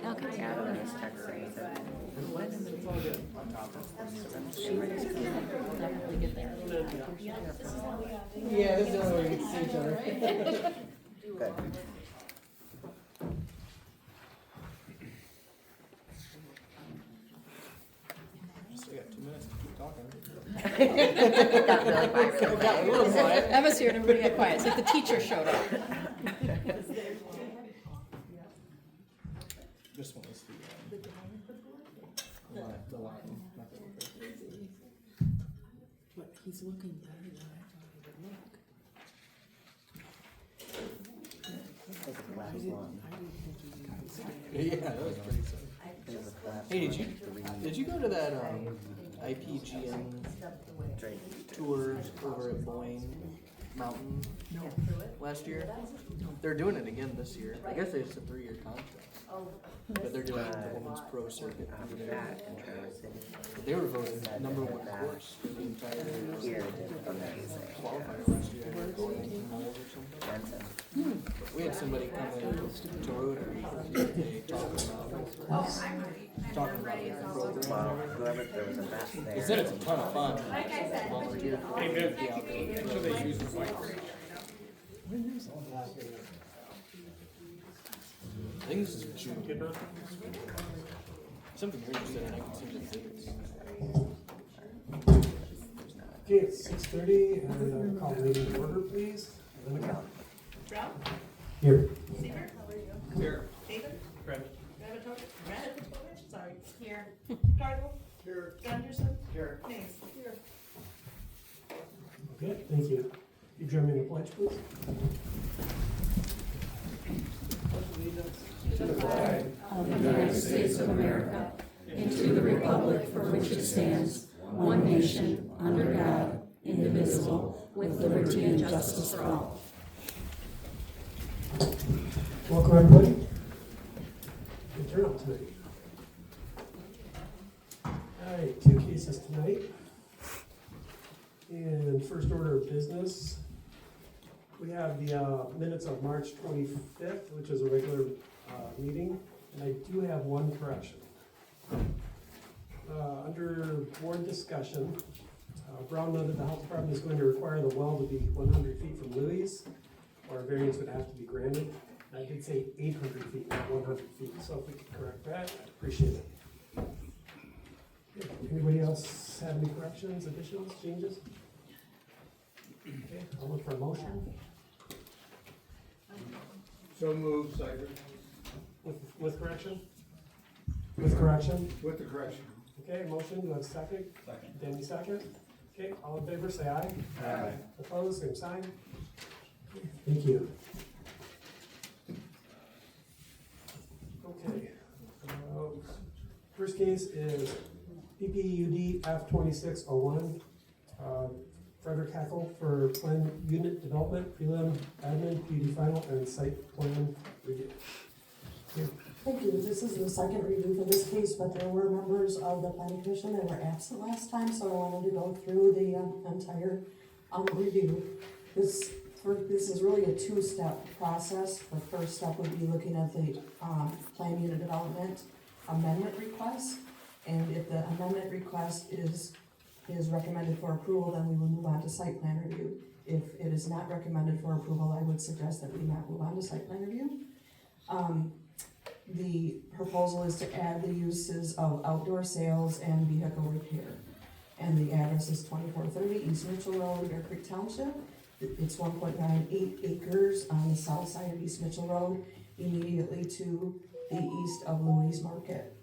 Okay. Adam is texting. It's all good. Definitely get there. Yeah, this is the only way we get to see each other. Good. Still got 2 minutes to keep talking. Got really quiet really Got a little quiet. Emma's here and everybody got quiet. It's like the teacher showed up. This one is the line, not the worker. But he's looking better than I thought he would look. I didn't think he could stand. Yeah, that was pretty exciting. Hey, did you go to that IPGN tours over at Boyne Mountain last year? They're doing it again this year. I guess it's a 3-year contract. But they're doing the Women's Pro Circuit over there. But they were voted #1 course for the entire qualifier last year. Or something. But we had somebody come in to Rotary the other day talking about the program. Well, whoever, there was a mess there. He said it's a ton of fun. Volunteer for the outdoor. I think this is June. Something weird you said, and I can see the dates. Okay, it's 6:30, and call the meeting to order, please. Brown? Here. Seaver? Here. David? Present. Ravitovich? Sorry. Here. Cardinal? Here. Gunderson? Here. Hayes? Here. Okay, thank you. You join me in the pledge, please. To the flag of the United States of America and to the republic for which it stands, one nation, under God, indivisible, with liberty and justice for all. Welcome, everybody. Good turnout tonight. All right, 2 cases tonight. And first order of business, we have the minutes of March 25th, which is a regular meeting, and I do have one correction. Under board discussion, Brown noted the health department is going to require the well to be 100 feet from Louis, or a variance would have to be granted. And I did say 800 feet, not 100 feet, so if we could correct that, I'd appreciate it. Anybody else have any corrections, additions, changes? Okay, I'll look for a motion. So moved, Cider. With correction? With correction? With the correction. Okay, motion, do I have a second? Second. Danny, second. Okay, all in favor, say aye. Aye. Opposed, same sign. Thank you. Okay. First case is PPUD F26-001, Frederick Hackl for plan unit development, prelim, admin, PUD final, and site plan review. Here. Thank you. This is the second review for this case, but there were members of the planning commission that were absent last time, so I wanted to go through the entire review. This is really a two-step process. The first step would be looking at the plan unit development amendment request, and if the amendment request is recommended for approval, then we will move on to site plan review. If it is not recommended for approval, I would suggest that we not move on to site plan review. The proposal is to add the uses of outdoor sales and vehicle repair. And the address is 2430 East Mitchell Road, Bear Creek Township. It's 1.98 acres on the south side of East Mitchell Road, immediately to the east of Louis Market.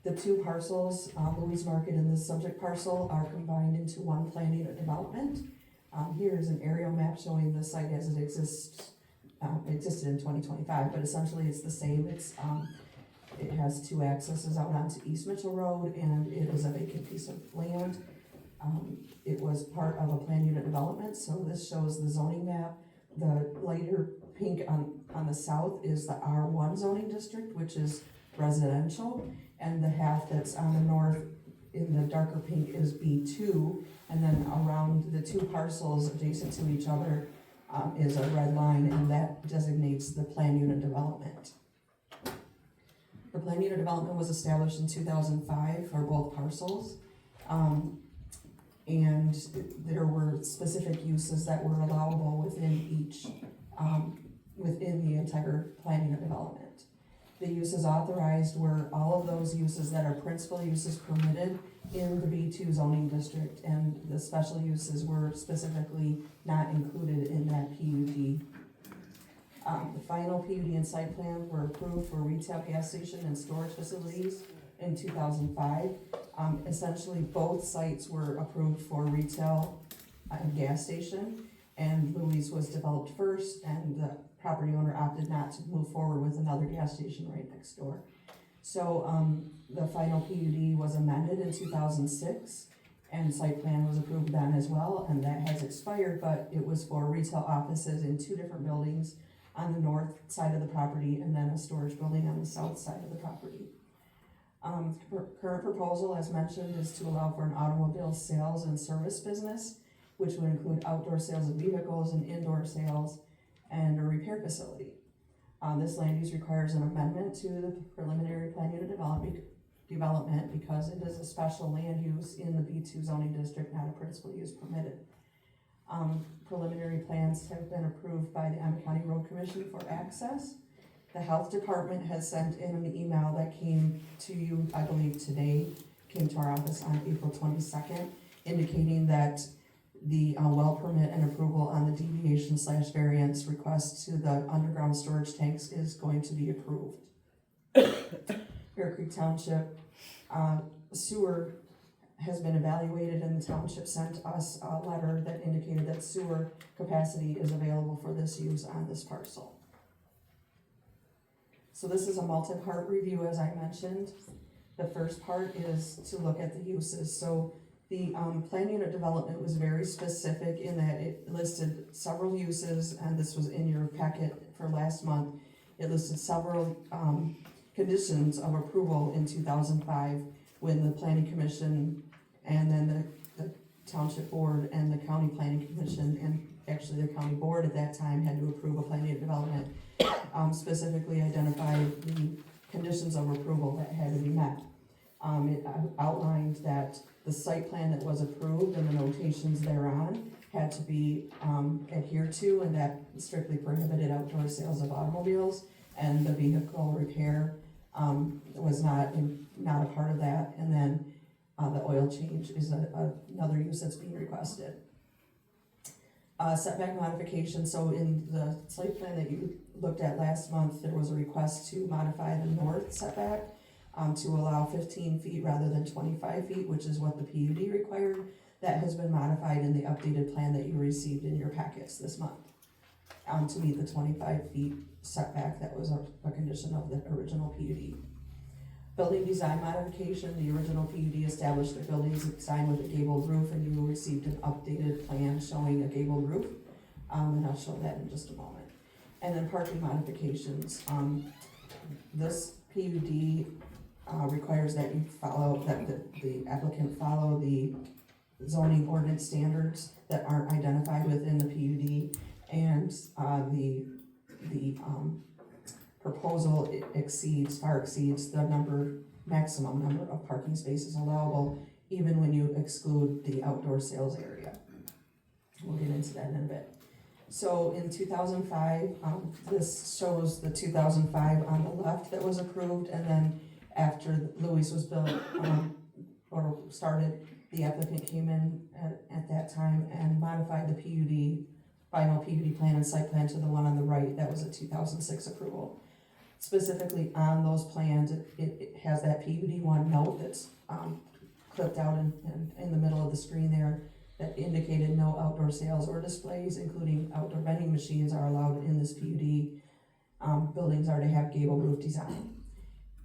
The two parcels, Louis Market and the subject parcel, are combined into one plan unit development. Here is an aerial map showing the site as it existed in 2025, but essentially it's the same. It has two accesses out onto East Mitchell Road, and it is a vacant piece of land. It was part of a plan unit development, so this shows the zoning map. The lighter pink on the south is the R1 zoning district, which is residential, and the half that's on the north in the darker pink is B2, and then around the two parcels adjacent to each other is a red line, and that designates the plan unit development. The plan unit development was established in 2005 for both parcels. And there were specific uses that were allowable within each, within the entire plan unit development. The uses authorized were all of those uses that are principal uses permitted in the B2 zoning district, and the special uses were specifically not included in that PUD. The final PUD and site plan were approved for retail gas station and storage facilities in 2005. Essentially, both sites were approved for retail and gas station, and Louis was developed first, and the property owner opted not to move forward with another gas station right next door. So, the final PUD was amended in 2006, and site plan was approved then as well, and that has expired, but it was for retail offices in 2 different buildings on the north side of the property, and then a storage building on the south side of the property. Current proposal, as mentioned, is to allow for an automobile sales and service business, which would include outdoor sales of vehicles and indoor sales and a repair facility. This land use requires an amendment to the preliminary plan unit development because it is a special land use in the B2 zoning district, not a principal use permitted. Preliminary plans have been approved by the Emmett County Road Commission for access. The health department has sent in an email that came to you, I believe today, came to our office on April 22nd, indicating that the well permit and approval on the deviation/variance request to the underground storage tanks is going to be approved. Bear Creek Township sewer has been evaluated, and the township sent us a letter that indicated that sewer capacity is available for this use on this parcel. So this is a multi-part review, as I mentioned. The first part is to look at the uses. So the plan unit development was very specific in that it listed several uses, and this was in your packet for last month. It listed several conditions of approval in 2005 when the planning commission and then the township board and the county planning commission, and actually the county board at that time, had to approve a plan unit development, specifically identified the conditions of approval that had to be met. It outlined that the site plan that was approved and the notations thereon had to be adhered to, and that strictly prohibited outdoor sales of automobiles, and the vehicle repair was not a part of that. And then the oil change is another use that's being requested. Setback modification. So in the site plan that you looked at last month, there was a request to modify the north setback to allow 15 feet rather than 25 feet, which is what the PUD required. That has been modified in the updated plan that you received in your packets this month to meet the 25 feet setback that was a condition of the original PUD. Building design modification. The original PUD established the building's design with a gabled roof, and you received an updated plan showing a gabled roof, and I'll show that in just a moment. And then parking modifications. This PUD requires that you follow, that the applicant follow the zoning ordinance standards that aren't identified within the PUD, and the proposal far exceeds the maximum number of parking spaces allowable, even when you exclude the outdoor sales area. We'll get into that in a bit. So in 2005, this shows the 2005 on the left that was approved, and then after Louis was built or started, the applicant came in at that time and modified the PUD, final PUD plan and site plan to the one on the right. That was a 2006 approval. Specifically on those plans, it has that PUD1 note that's clipped out in the middle of the screen there that indicated no outdoor sales or displays, including outdoor vending machines, are allowed in this PUD. Buildings are to have gable roof design.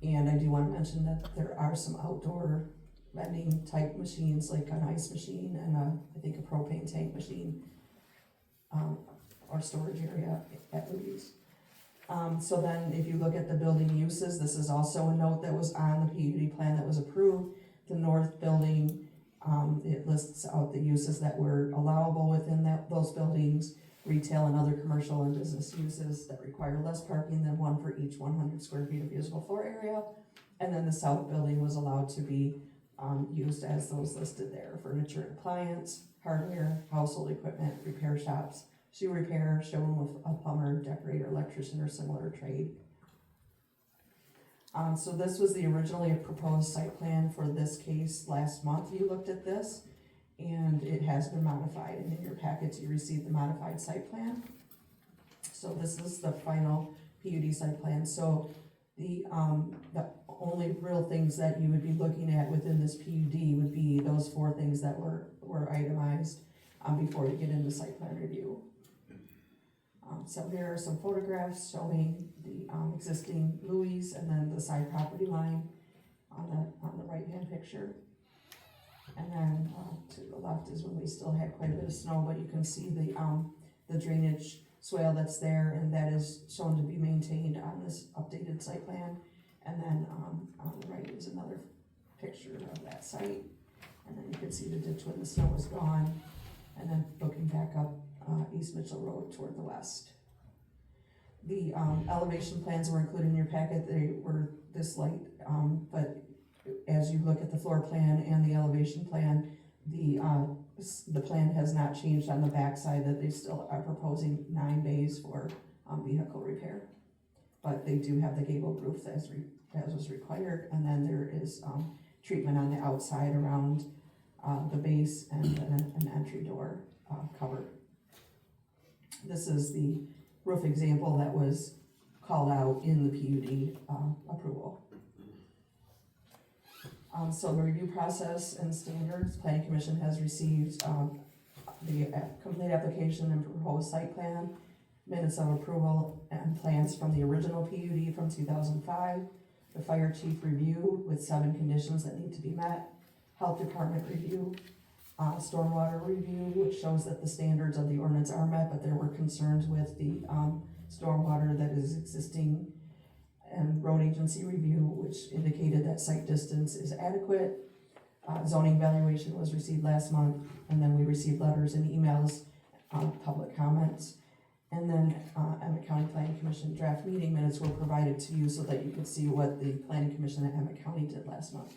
And I do want to mention that there are some outdoor vending type machines, like an ice machine and I think a propane tank machine, or storage area at Louis. So then if you look at the building uses, this is also a note that was on the PUD plan that was approved. The north building, it lists out the uses that were allowable within those buildings. retail and other commercial and business uses that require less parking than one for each 100 square feet of usable floor area. And then the south building was allowed to be used as those listed there: furniture and appliance, hardware, household equipment, repair shops, shoe repair, showroom with a plumber, decorator, electrician, or similar trade. So this was the originally proposed site plan for this case. Last month you looked at this, and it has been modified, and in your packets you received the modified site plan. So this is the final PUD site plan. So the only real things that you would be looking at within this PUD would be those 4 things that were itemized before you get into site plan review. So here are some photographs showing the existing Louis and then the side property line on the right-hand picture. And then to the left is when we still had quite a bit of snow, but you can see the drainage swale that's there, and that is shown to be maintained on this updated site plan. And then on the right is another picture of that site, and then you can see the ditch when the snow was gone, and then looking back up East Mitchell Road toward the west. The elevation plans were included in your packet. They were this light, but as you look at the floor plan and the elevation plan, the plan has not changed on the backside, that they still are proposing 9 bays for vehicle repair. But they do have the gabled roof as was required, and then there is treatment on the outside around the base and an entry door covered. This is the roof example that was called out in the PUD approval. So the review process and standards, Planning Commission has received the complete application and proposed site plan, minutes of approval, and plans from the original PUD from 2005, the fire chief review with 7 conditions that need to be met, health department review, stormwater review, which shows that the standards of the ordinance are met, but there were concerns with the stormwater that is existing, and road agency review, which indicated that site distance is adequate. Zoning evaluation was received last month, and then we received letters and emails, public comments. And then Emmett County Planning Commission draft meeting minutes were provided to you so that you could see what the Planning Commission at Emmett County did last month.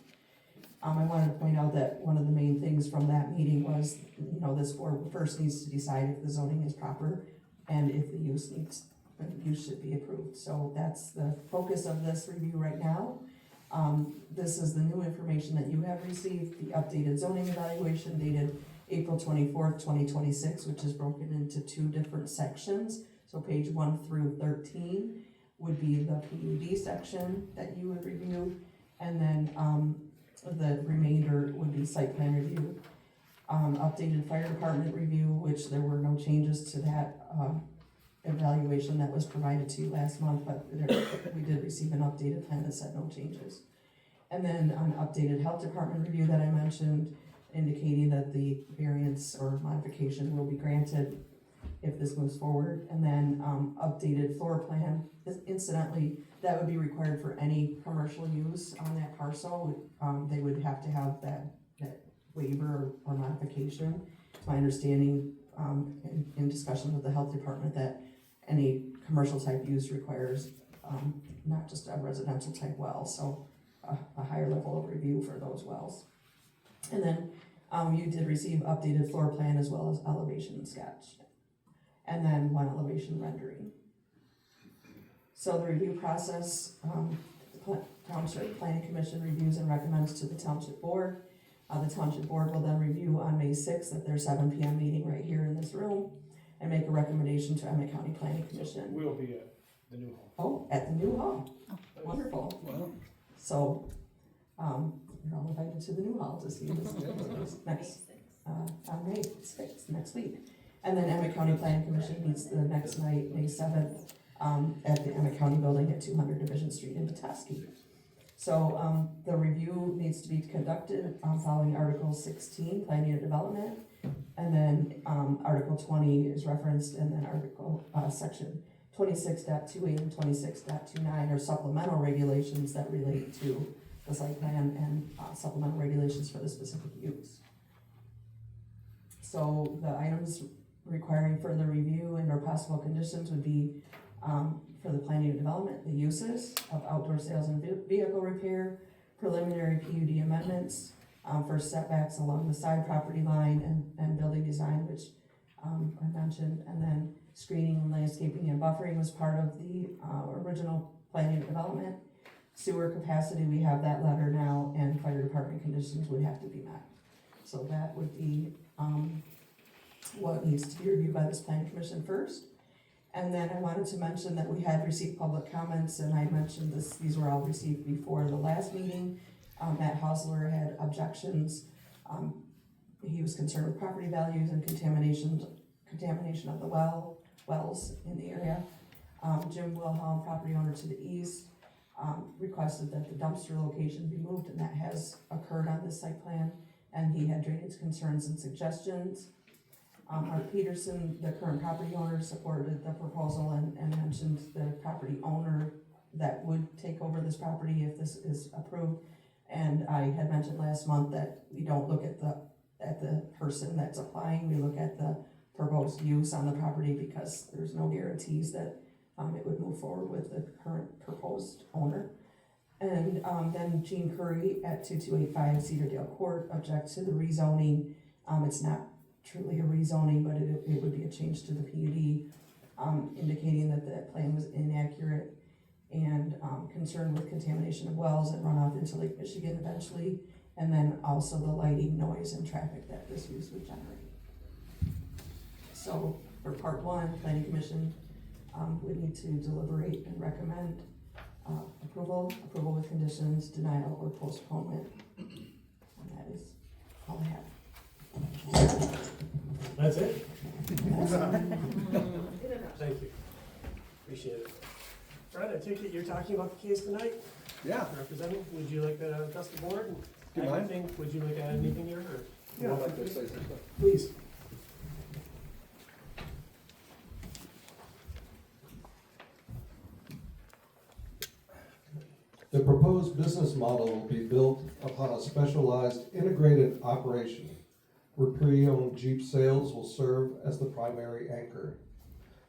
I wanted to point out that one of the main things from that meeting was, this board first needs to decide if the zoning is proper and if the use should be approved. So that's the focus of this review right now. This is the new information that you have received, the updated zoning evaluation dated April 24th, 2026, which is broken into 2 different sections. So page 1 through 13 would be the PUD section that you would review, and then the remainder would be site plan review. Updated fire department review, which there were no changes to that evaluation that was provided to you last month, but we did receive an updated plan that said no changes. And then an updated health department review that I mentioned, indicating that the variance or modification will be granted if this moves forward. And then updated floor plan. Incidentally, that would be required for any commercial use on that parcel. They would have to have that waiver or modification. It's my understanding in discussion with the health department that any commercial type use requires not just a residential type well, so a higher level of review for those wells. And then you did receive updated floor plan as well as elevation sketch, and then 1 elevation rendering. So the review process, the Township Planning Commission reviews and recommends to the Township Board. The Township Board will then review on May 6th at their 7 p.m. meeting right here in this room and make a recommendation to Emmett County Planning Commission. We'll be at the new hall. Oh, at the new hall. Wonderful. Wow. So, you're all invited to the new hall to see this next, on May 6th, next week. And then Emmett County Planning Commission meets the next night, May 7th, at the Emmett County Building at 200 Division Street in Petoskey. So, the review needs to be conducted following Article 16, Planning and Development. And then Article 20 is referenced, and then Section 26.28 and 26.29 are supplemental regulations that relate to the site plan and supplemental regulations for the specific use. So the items requiring further review and or possible conditions would be, for the planning and development, the uses of outdoor sales and vehicle repair, preliminary PUD amendments, for setbacks along the side property line and building design, which, I mentioned, and then screening and landscaping and buffering was part of the, original planning and development. Sewer capacity, we have that letter now, and fire department conditions would have to be met. So that would be, what needs to be reviewed by this planning commission first. And then I wanted to mention that we had received public comments, and I mentioned this, these were all received before the last meeting. Matt Hosler had objections. He was concerned with property values and contamination of the wells in the area. Jim Wilhelm, property owner to the east, requested that the dumpster location be moved, and that has occurred on this site plan, and he had drainage concerns and suggestions. Mark Peterson, the current property owner, supported the proposal and mentioned the property owner that would take over this property if this is approved. And I had mentioned last month that we don't look at the person that's applying, we look at the proposed use on the property, because there's no guarantees that it would move forward with the current proposed owner. And then Gene Curry at 2285 Cedardale Court objects to the rezoning. It's not truly a rezoning, but it would be a change to the PUD, indicating that the plan was inaccurate, and concerned with contamination of wells and runoff into Lake Michigan eventually, and then also the lighting, noise, and traffic that this use would generate. So for part one, planning commission would need to deliberate and recommend approval with conditions, denial, or postponement. And that is all I have. That's it? Thank you. Appreciate it. Fred, I take it you're talking about the case tonight? Yeah. Representing, would you like to address the board? Do you mind? Anything? Would you like to add anything here, or? Yeah, I'd like to say something. Please. The proposed business model will be built upon a specialized integrated operation where pre-owned Jeep sales will serve as the primary anchor.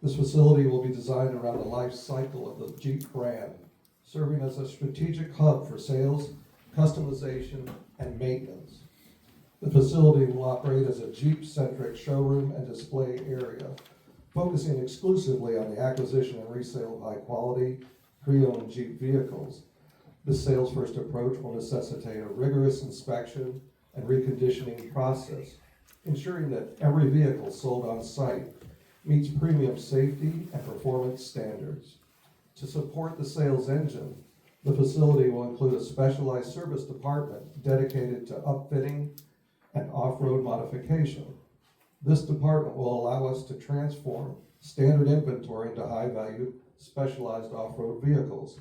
This facility will be designed around the life cycle of the Jeep brand, serving as a strategic hub for sales, customization, and maintenance. The facility will operate as a Jeep-centric showroom and display area, focusing exclusively on the acquisition and resale of high-quality, pre-owned Jeep vehicles. This sales-first approach will necessitate a rigorous inspection and reconditioning process, ensuring that every vehicle sold on site meets premium safety and performance standards. To support the sales engine, the facility will include a specialized service department dedicated to upfitting and off-road modification. This department will allow us to transform standard inventory into high-value, specialized off-road vehicles,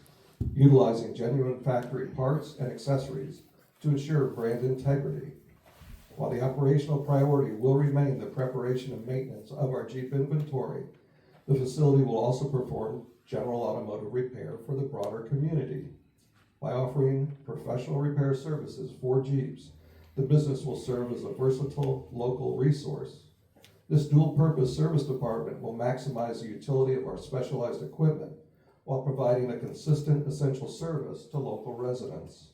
utilizing genuine factory parts and accessories to ensure brand integrity. While the operational priority will remain the preparation and maintenance of our Jeep inventory, the facility will also perform general automotive repair for the broader community. By offering professional repair services for Jeeps, the business will serve as a versatile local resource. This dual-purpose service department will maximize the utility of our specialized equipment while providing a consistent essential service to local residents.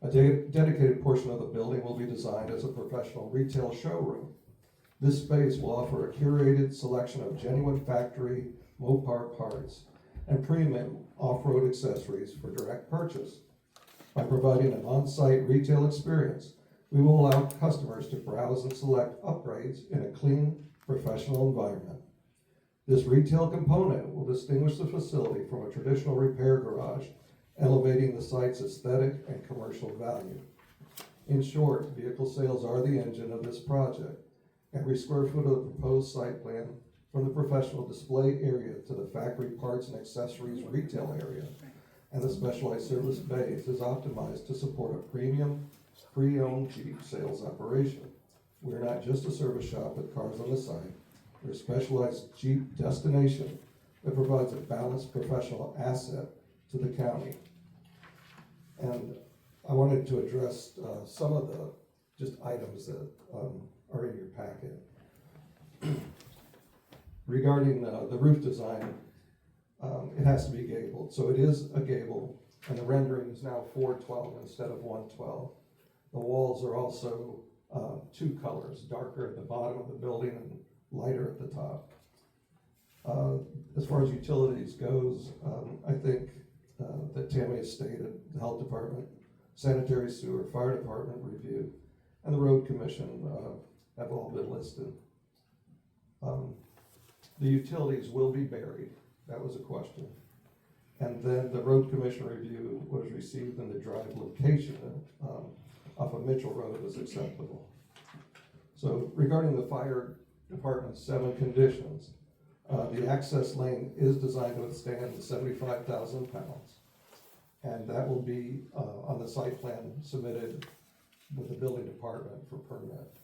A dedicated portion of the building will be designed as a professional retail showroom. This space will offer a curated selection of genuine factory Mopar parts and premium off-road accessories for direct purchase. By providing an on-site retail experience, we will allow customers to browse and select upgrades in a clean, professional environment. This retail component will distinguish the facility from a traditional repair garage, elevating the site's aesthetic and commercial value. In short, vehicle sales are the engine of this project. Every square foot of the proposed site plan, from the professional display area to the factory parts and accessories retail area, and the specialized service bays, is optimized to support a premium, pre-owned Jeep sales operation. We're not just a service shop with cars on the side. We're a specialized Jeep destination that provides a balanced professional asset to the county. And I wanted to address some of the just items that are in your packet. Regarding the roof design, it has to be gabled, so it is a gable, and the rendering is now 412 instead of 112. The walls are also two colors, darker at the bottom of the building and lighter at the top. As far as utilities goes, I think that Tammy has stated, the health department, sanitary sewer, fire department review, and the road commission have all been listed. The utilities will be buried, that was a question. And then the road commission review was received in the drive location off of Mitchell Road was acceptable. So regarding the fire department's 7 conditions, the access lane is designed to withstand 75,000 pounds. And that will be on the site plan submitted with the building department for permit.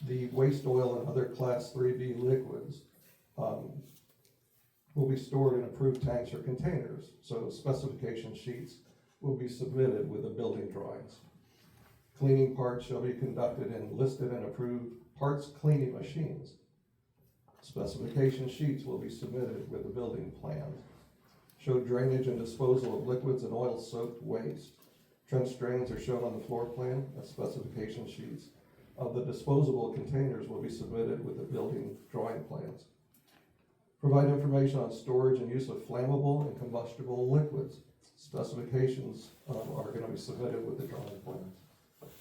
The waste oil and other class 3B liquids will be stored in approved tanks or containers. So specification sheets will be submitted with the building drawings. Cleaning parts shall be conducted in listed and approved parts cleaning machines. Specification sheets will be submitted with the building plans. Show drainage and disposal of liquids and oil-soaked waste. Trench drains are shown on the floor plan, and specification sheets of the disposable containers will be submitted with the building drawing plans. Provide information on storage and use of flammable and combustible liquids. Specifications are going to be submitted with the drawing plans.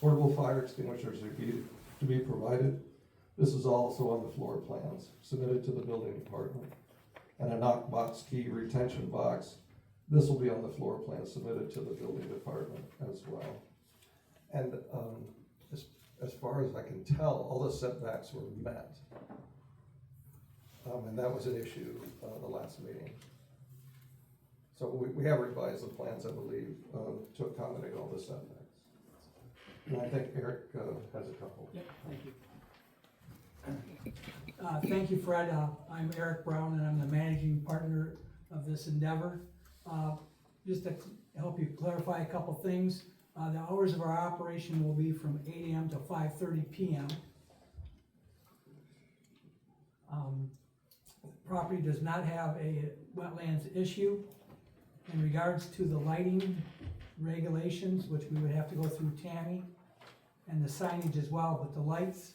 Portable fire extinguishers are to be provided. This is also on the floor plans, submitted to the building department. And a knockbox key retention box. This will be on the floor plan, submitted to the building department as well. And as far as I can tell, all the setbacks were met. And that was an issue the last meeting. So we have revised the plans, I believe, to accommodate all the setbacks. And I think Eric has a couple. Yep, thank you. Thank you, Fred. I'm Eric Brown, and I'm the managing partner of this endeavor. Just to help you clarify a couple things, the hours of our operation will be from 8 a.m. to 5:30 p.m. Property does not have a wetlands issue. In regards to the lighting regulations, which we would have to go through Tammy, and the signage as well, but the lights,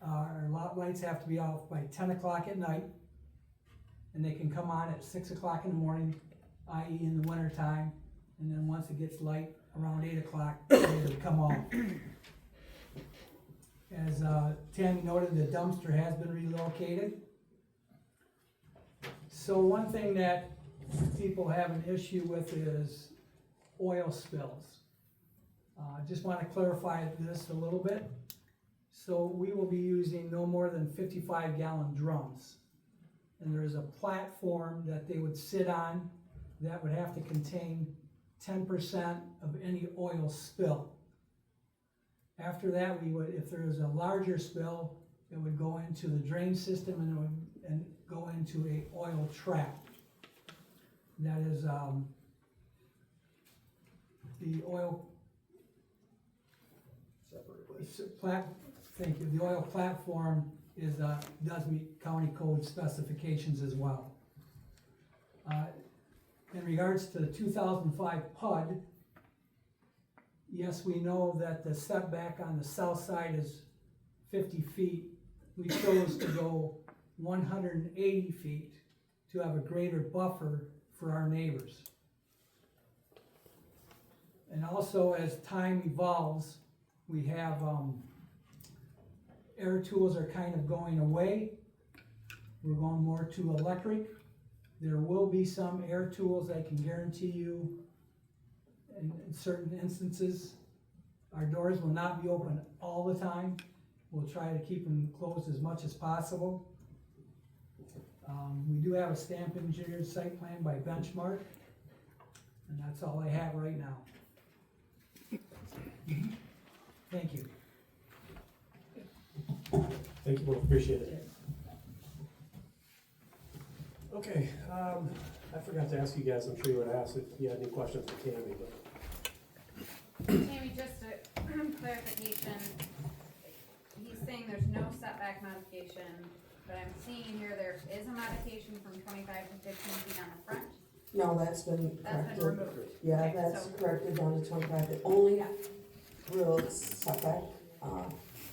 our lot lights have to be off by 10 o'clock at night, and they can come on at 6 o'clock in the morning, i.e. in the winter time, and then once it gets light around 8 o'clock, they would come off. As Tammy noted, the dumpster has been relocated. So one thing that people have an issue with is oil spills. I just want to clarify this a little bit. So we will be using no more than 55-gallon drums. And there is a platform that they would sit on that would have to contain 10% of any oil spill. After that, we would, if there is a larger spill, it would go into the drain system and it would go into a oil trap. That is the oil. Thank you. The oil platform is does meet county code specifications as well. In regards to the 2005 PUD, yes, we know that the setback on the south side is 50 feet. We chose to go 180 feet to have a greater buffer for our neighbors. And also, as time evolves, we have air tools are kind of going away. We're going more to electric. There will be some air tools, I can guarantee you, in certain instances. Our doors will not be open all the time. We'll try to keep them closed as much as possible. We do have a stamp engineered site plan by Benchmark, and that's all I have right now. Thank you. Thank you both, appreciate it. Okay, I forgot to ask you guys, I'm sure you would ask if you had any questions for Tammy, but. Tammy, just a clarification. He's saying there's no setback modification but I'm seeing here there is a modification from 25 to 15 feet on the front. No, that's been That's been corrected. removed. Yeah, Okay, that's so- corrected down to 25. The only real setback,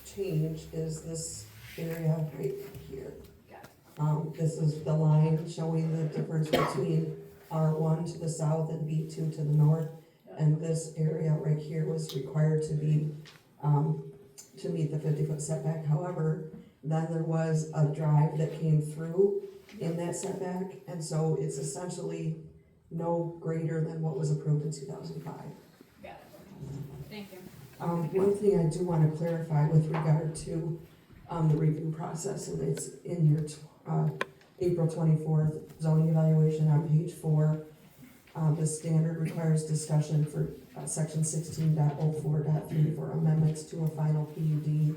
change is this area right here. Got it. This is the line showing the difference between R1 to the south and B2 to the north. And this area right here was required to be, to meet the 50-foot setback. However, then there was a drive that came through in that setback, and so it's essentially no greater than what was approved in 2005. Got it. Thank you. One thing I do want to clarify with regard to, the review process, and it's in your, April 24th zoning evaluation on page 4. The standard requires discussion for, section 16.04.3 for amendments to a final PUD.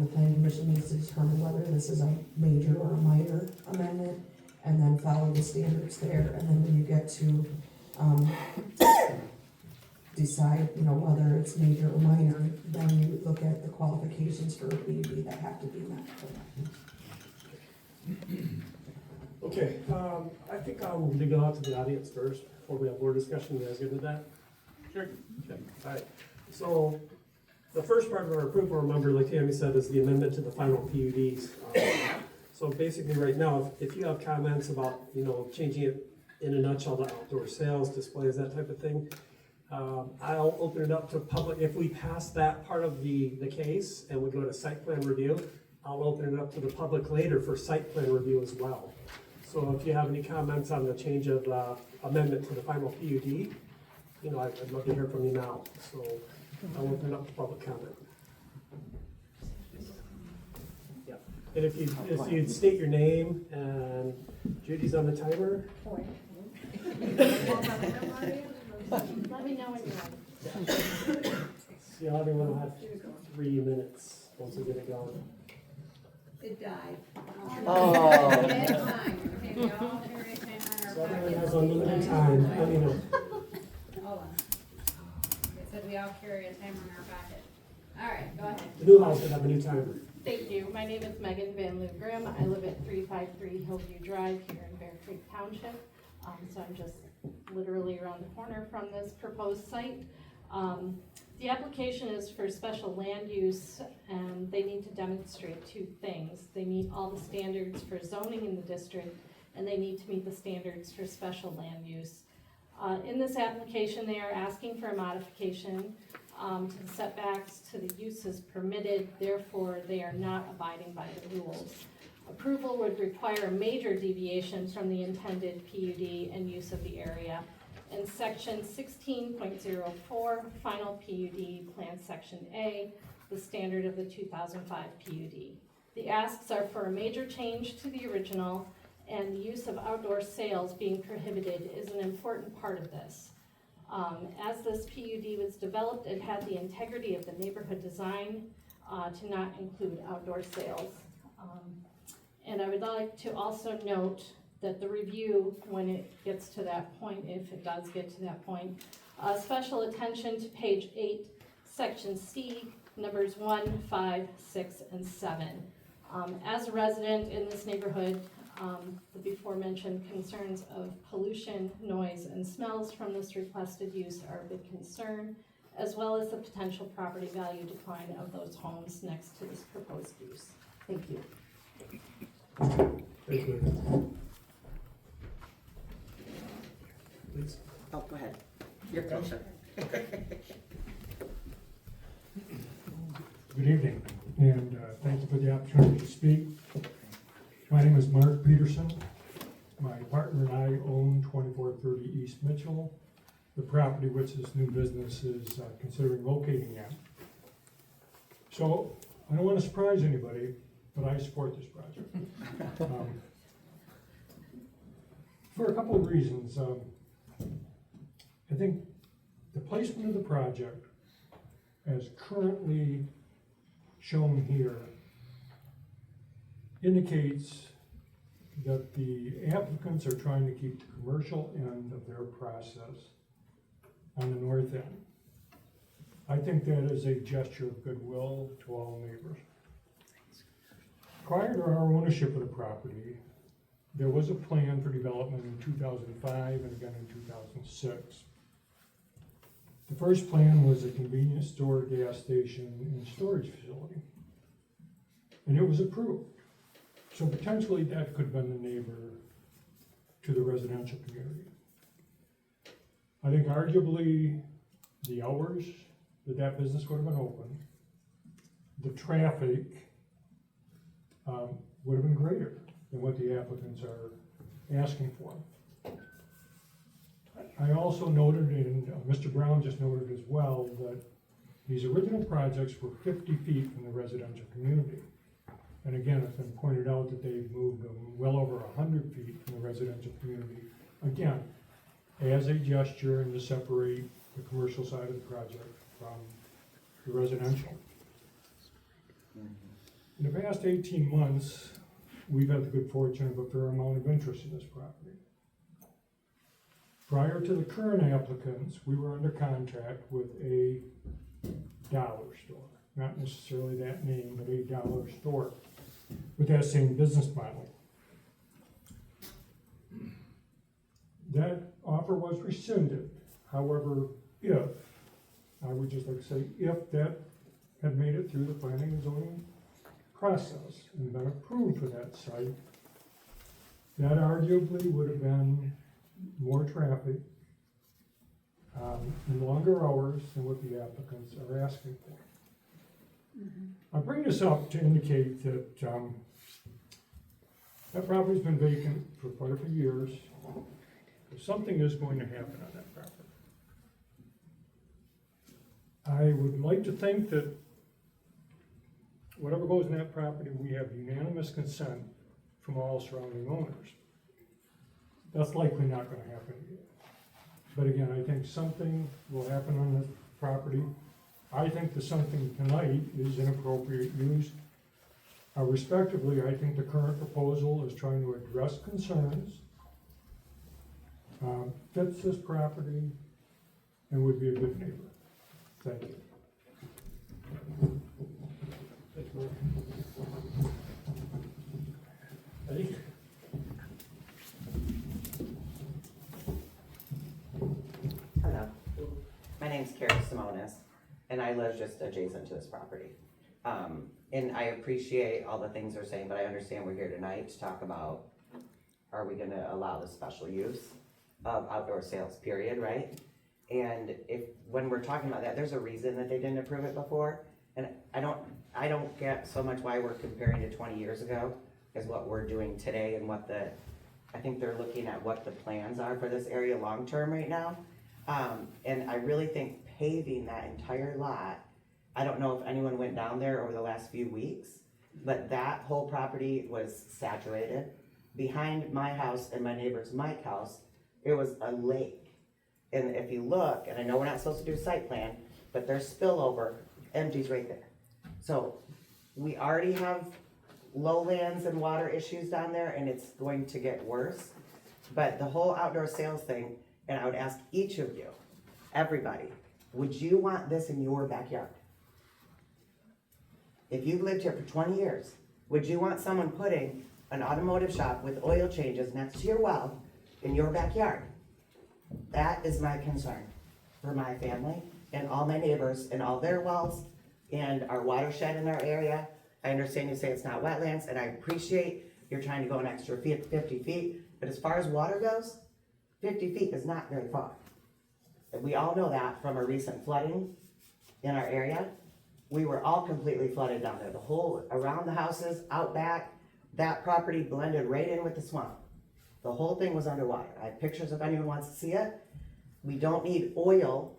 The planning commission needs to determine whether this is a major or a minor amendment, and then follow the standards there, and then when you get to, decide, whether it's major or minor, then you look at the qualifications for a PUD that have to be met. Okay, I think I'll leave it out to the audience first, before we have more discussion. You guys good with that? Sure. Okay, all right. So, the first part of our approval, remember, like Tammy said, is the amendment to the final PUDs. So basically, right now, if you have comments about, changing it in a nutshell to outdoor sales, displays, that type of thing, I'll open it up to public. If we pass that part of the case and we go to site plan review, I'll open it up to the public later for site plan review as well. So if you have any comments on the change of amendment to the final PUD, I'd love to hear from you now. So I'll open it up to public comment. Yeah, and if you'd state your name, and Judy's on the timer. Let me know when you're ready. See, everyone will have 3 minutes once we get it going. It died. Oh. Okay, time. Okay, we all carry a timer in our So everyone pocket. has unlimited time. Let me know. Hold on. They said we all carry a timer in our pocket. All right, go ahead. The new house should have a new timer. Thank you. My name is Megan Van Loo-Grimm. I live at 353 Hillview Drive here in Bear Creek Township. So I'm just literally around the corner from this proposed site. The application is for special land use, and they need to demonstrate 2 things. They meet all the standards for zoning in the district, and they need to meet the standards for special land use. In this application, they are asking for a modification to the setbacks, to the uses permitted, therefore they are not abiding by the rules. Approval would require a major deviation from the intended PUD and use of the area. In section 16.04, final PUD, plan section A, the standard of the 2005 PUD. The asks are for a major change to the original, and the use of outdoor sales being prohibited is an important part of this. As this PUD was developed, it had the integrity of the neighborhood design to not include outdoor sales. And I would like to also note that the review, when it gets to that point, if it does get to that point, special attention to page 8, section C, numbers 1, 5, 6, and 7. As a resident in this neighborhood, the before mentioned concerns of pollution, noise, and smells from this requested use are a big concern, as well as the potential property value decline of those homes next to this proposed use. Thank you. Thank you. Please. Oh, go ahead. You're closer. Good evening, and thank you for the opportunity to speak. My name is Mark Peterson. My partner and I own 2430 East Mitchell, the property which this new business is considering locating at. So, I don't want to surprise anybody, but I support this project. For a couple of reasons. I think the placement of the project, as currently shown here, indicates that the applicants are trying to keep the commercial end of their process on the north end. I think that is a gesture of goodwill to all neighbors. prior to our ownership of the property, there was a plan for development in 2005 and again in 2006. The first plan was a convenience store, gas station, and storage facility. And it was approved. So potentially that could have been the neighbor to the residential community. I think arguably the hours that business would have been open, the traffic would have been greater than what the applicants are asking for. I also noted, and Mr. Brown just noted as well, that these original projects were 50 feet from the residential community. And again, it's been pointed out that they've moved them well over 100 feet from the residential community. Again, as a gesture and to separate the commercial side of the project from the residential. In the past 18 months, we've had the good fortune of a fair amount of interest in this property. Prior to the current applicants, we were under contract with a dollar store. Not necessarily that name, but a dollar store with that same business model. That offer was rescinded. However, I would just like to say, if that had made it through the planning and zoning process and been approved for that site, that arguably would have been more traffic and longer hours than what the applicants are asking for. I bring this up to indicate that that property's been vacant for quite a few years. Something is going to happen on that property. I would like to think that whatever goes in that property, we have unanimous consent from all surrounding owners. That's likely not going to happen again. But again, I think something will happen on this property. I think the something tonight is inappropriate use. Respectively, I think the current proposal is trying to address concerns, fits this property, and would be a good neighbor. Thank you. Eddie? Hello, my name's Carrie Simonis, and I live just adjacent to this property. And I appreciate all the things they're saying, but I understand we're here tonight to talk about, are we gonna allow the special use of outdoor sales, period, right? And when we're talking about that, there's a reason that they didn't approve it before, and I don't get so much why we're comparing to 20 years ago as what we're doing today and I think they're looking at what the plans are for this area long-term right now. And I really think paving that entire lot, I don't know if anyone went down there over the last few weeks, but that whole property was saturated. Behind my house and my neighbor's Mike's house, it was a lake. And if you look, and I know we're not supposed to do site plan, but there's spillover, empties right there. So we already have lowlands and water issues down there, and it's going to get worse. But the whole outdoor sales thing, and I would ask each of you, everybody, would you want this in your backyard? If you've lived here for 20 years, would you want someone putting an automotive shop with oil changes next to your well in your backyard? That is my concern for my family and all my neighbors and all their wells and our watershed in our area. I understand you say it's not wetlands, and I appreciate you're trying to go an extra 50 feet, but as far as water goes, 50 feet is not very far. And we all know that from a recent flooding in our area. We were all completely flooded down there. The whole, around the houses, out back, that property blended right in with the swamp. The whole thing was underwater. I have pictures if anyone wants to see it. We don't need oil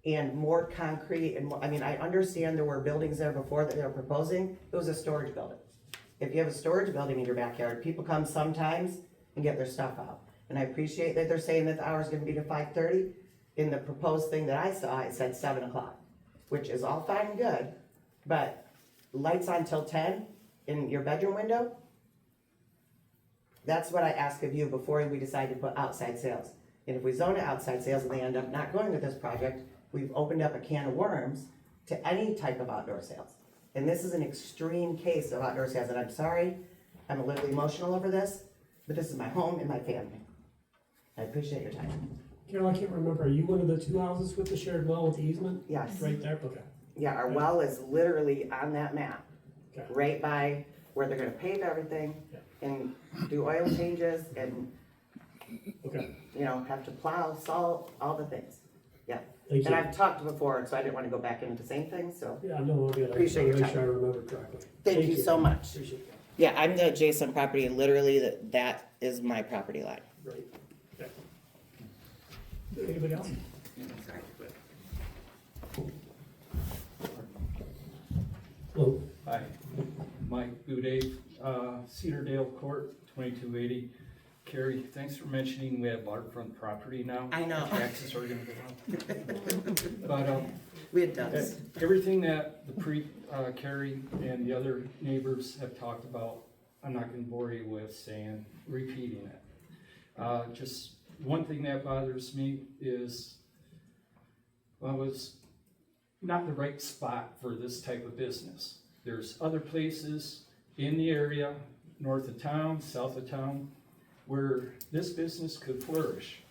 and more concrete and more, I mean, I understand there were buildings there before that they were proposing. It was a storage building. If you have a storage building in your backyard, people come sometimes and get their stuff out. And I appreciate that they're saying that the hour is gonna be to 5:30. In the proposed thing that I saw, it said 7 o'clock, which is all fine and good, but lights on till 10 in your bedroom window? That's what I ask of you before we decide to put outside sales. And if we zone it outside sales and they end up not going with this project, we've opened up a can of worms to any type of outdoor sales. And this is an extreme case of outdoor sales, and I'm sorry, I'm a little emotional over this, but this is my home and my family. I appreciate your time. Carol, I can't remember, are you one of the two houses with the shared well with the easement? Yes. Right there, okay. Yeah, our well is literally on that map, Okay. right by where they're gonna pave everything and do oil changes and, Okay, you know, have to plow, salt, all the things. Yeah. thank And you. I've talked before, so I didn't wanna go back into the same thing, so Yeah, no, I'll get it. Appreciate your Make time. sure I remember correctly. thank you so much. Appreciate that. Yeah, I'm the adjacent property, and literally that is my property line. Great. Okay. Anybody else? Hello. Hi, Mike Boudet, Cedardale Court, 2280. Carrie, thanks for mentioning we have waterfront property now. I know. Taxes are gonna go up. But, We had done this. everything that Carrie and the other neighbors have talked about, I'm not gonna bore you with repeating it. Just one thing that bothers me is, well, it was not the right spot for this type of business. There's other places in the area, north of town, south of town, where this business could flourish.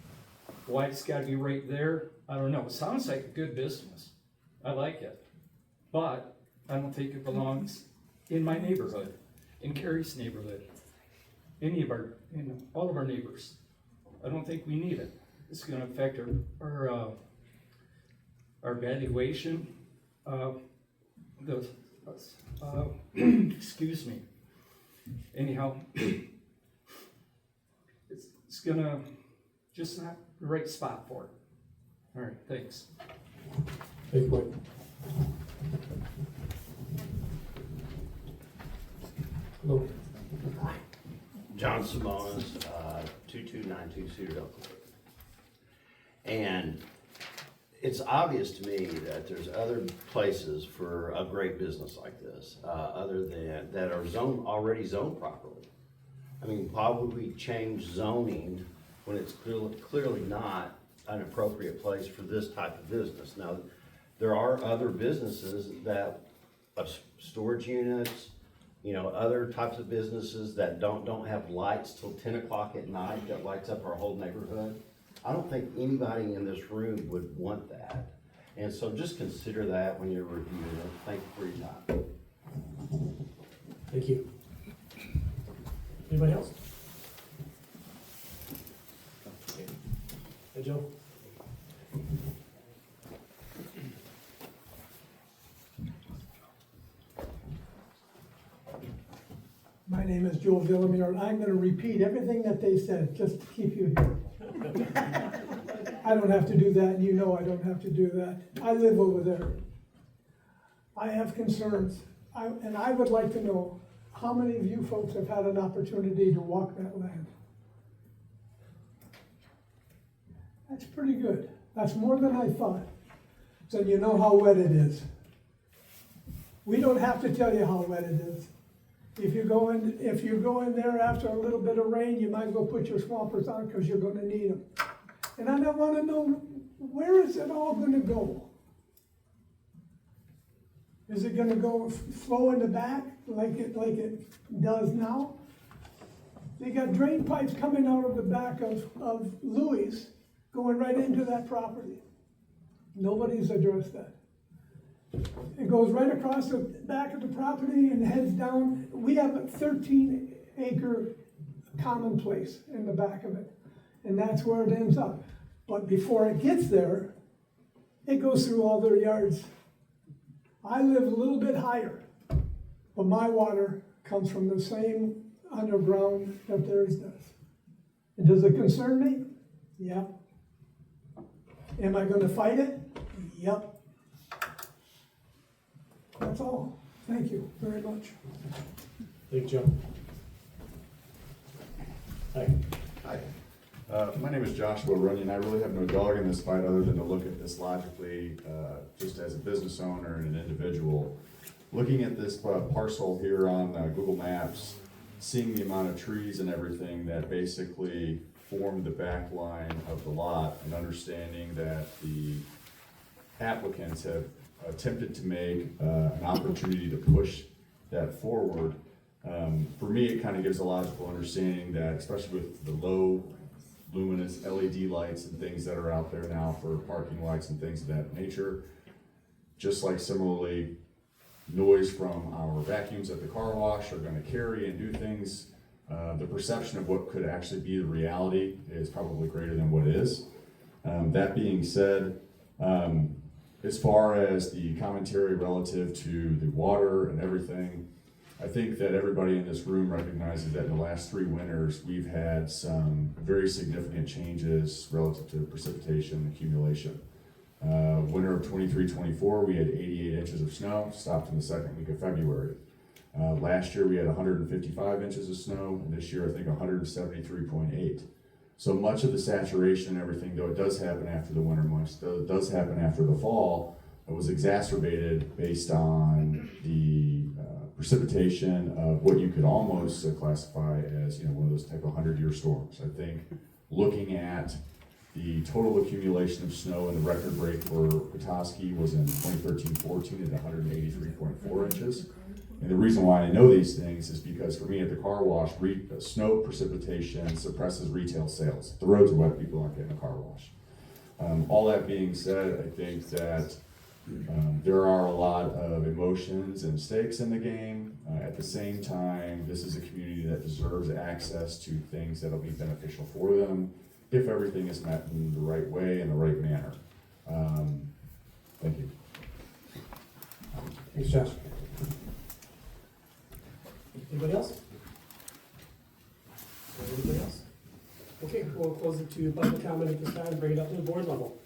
Why it's gotta be right there, I don't know. It sounds like a good business. I like it. But I don't think it belongs in my neighborhood, in Carrie's neighborhood, all of our neighbors. I don't think we need it. It's gonna affect our valuation of excuse me. Anyhow, it's gonna just not the right spot for it. All right, thanks. Thank you, Mike. Hello. John Simonis, 2292 Cedardale Court. And it's obvious to me that there's other places for a great business like this, other than, that are already zoned properly. I mean, why would we change zoning when it's clearly not an appropriate place for this type of business? Now, there are other businesses that, storage units, you know, other types of businesses that don't have lights till 10 o'clock at night that lights up our whole neighborhood. I don't think anybody in this room would want that. And so just consider that when you're reviewing it. Thank you for your time. Thank you. Anybody else? Hey, Joe. My name is Joe Villamere. I'm gonna repeat everything that they said, just to keep you here. I don't have to do that, and you know I don't have to do that. I live over there. I have concerns, and I would like to know how many of you folks have had an opportunity to walk that land? That's pretty good. That's more than I thought. So you know how wet it is. We don't have to tell you how wet it is. If you go in there after a little bit of rain, you might as well put your swampers on because you're gonna need them. And I don't wanna know, where is it all gonna go? Is it gonna go flow in the back like it does now? They got drain pipes coming out of the back of Louis, going right into that property. Nobody's addressed that. It goes right across the back of the property and heads down. We have a 13-acre common place in the back of it, and that's where it ends up. But before it gets there, it goes through all their yards. I live a little bit higher, but my water comes from the same underground that theirs does. And does it concern me? Yeah. Am I gonna fight it? Yep. That's all. Thank you very much. Thank you, Joe. Hi. Hi. My name is Joshua Runyon. I really have no dog in this fight other than to look at this logically, just as a business owner and an individual. Looking at this parcel here on Google Maps, seeing the amount of trees and everything that basically form the back line of the lot, and understanding that the applicants have attempted to make an opportunity to push that forward. For me, it kind of gives a logical understanding that, especially with the low luminous LED lights and things that are out there now for parking lights and things of that nature, just like similarly, noise from our vacuums at the car wash are going to carry and do things. The perception of what could actually be the reality is probably greater than what is. That being said, as far as the commentary relative to the water and everything, I think that everybody in this room recognizes that in the last 3 winters, we've had some very significant changes relative to precipitation accumulation. Winter of 23-24, we had 88 inches of snow, stopped in the second week of February. Last year we had 155 inches of snow, and this year I think 173.8. So much of the saturation and everything, though it does happen after the winter months, though it does happen after the fall, it was exacerbated based on the precipitation of what you could almost classify as, one of those type of 100-year storms. I think looking at the total accumulation of snow and the record break for Petoskey was in 2013-14 at 183.4 inches. And the reason why I know these things is because for me at the car wash, snow precipitation suppresses retail sales. If the roads are wet, people aren't getting a car wash. All that being said, I think that there are a lot of emotions and stakes in the game. At the same time, this is a community that deserves access to things that will be beneficial for them if everything is met in the right way, in the right manner. Thank you. Thanks, Josh. Anybody else? Anybody else? Okay, we'll close it to public comment at this time and bring it up to the board level.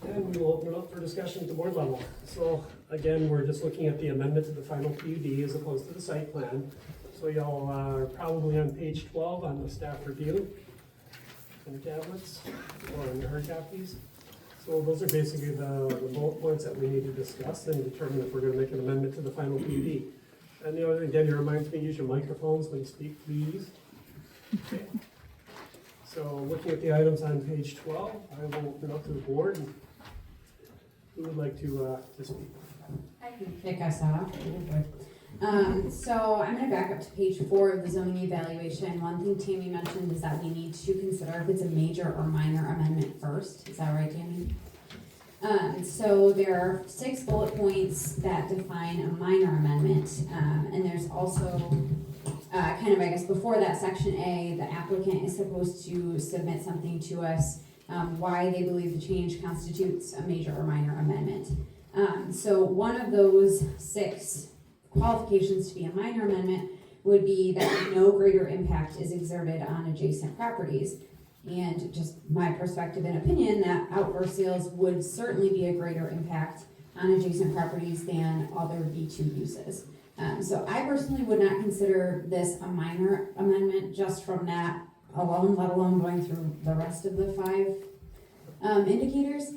And we will open it up for discussion at the board level. So again, we're just looking at the amendment to the final PUD as opposed to the site plan. So y'all are probably on page 12 on the staff review on your tablets or on your hard copies. So those are basically the bullet points that we need to discuss and determine if we're going to make an amendment to the final PUD. And the other thing, Debbie reminds me, use your microphones when you speak, please. Okay. So looking at the items on page 12, I will open up to the board. Who would like to speak? I can kick us off. So I'm going to back up to page 4 of the zoning evaluation. One thing Tammy mentioned is that we need to consider if it's a major or minor amendment first. Is that right, Tammy? So there are 6 bullet points that define a minor amendment, and there's also kind of, I guess, before that, section A, the applicant is supposed to submit something to us why they believe the change constitutes a major or minor amendment. So one of those 6 qualifications to be a minor amendment would be that no greater impact is exerted on adjacent properties. And just my perspective and opinion, that outdoor sales would certainly be a greater impact on adjacent properties than other B2 uses. So I personally would not consider this a minor amendment just from that alone, let alone going through the rest of the 5 indicators.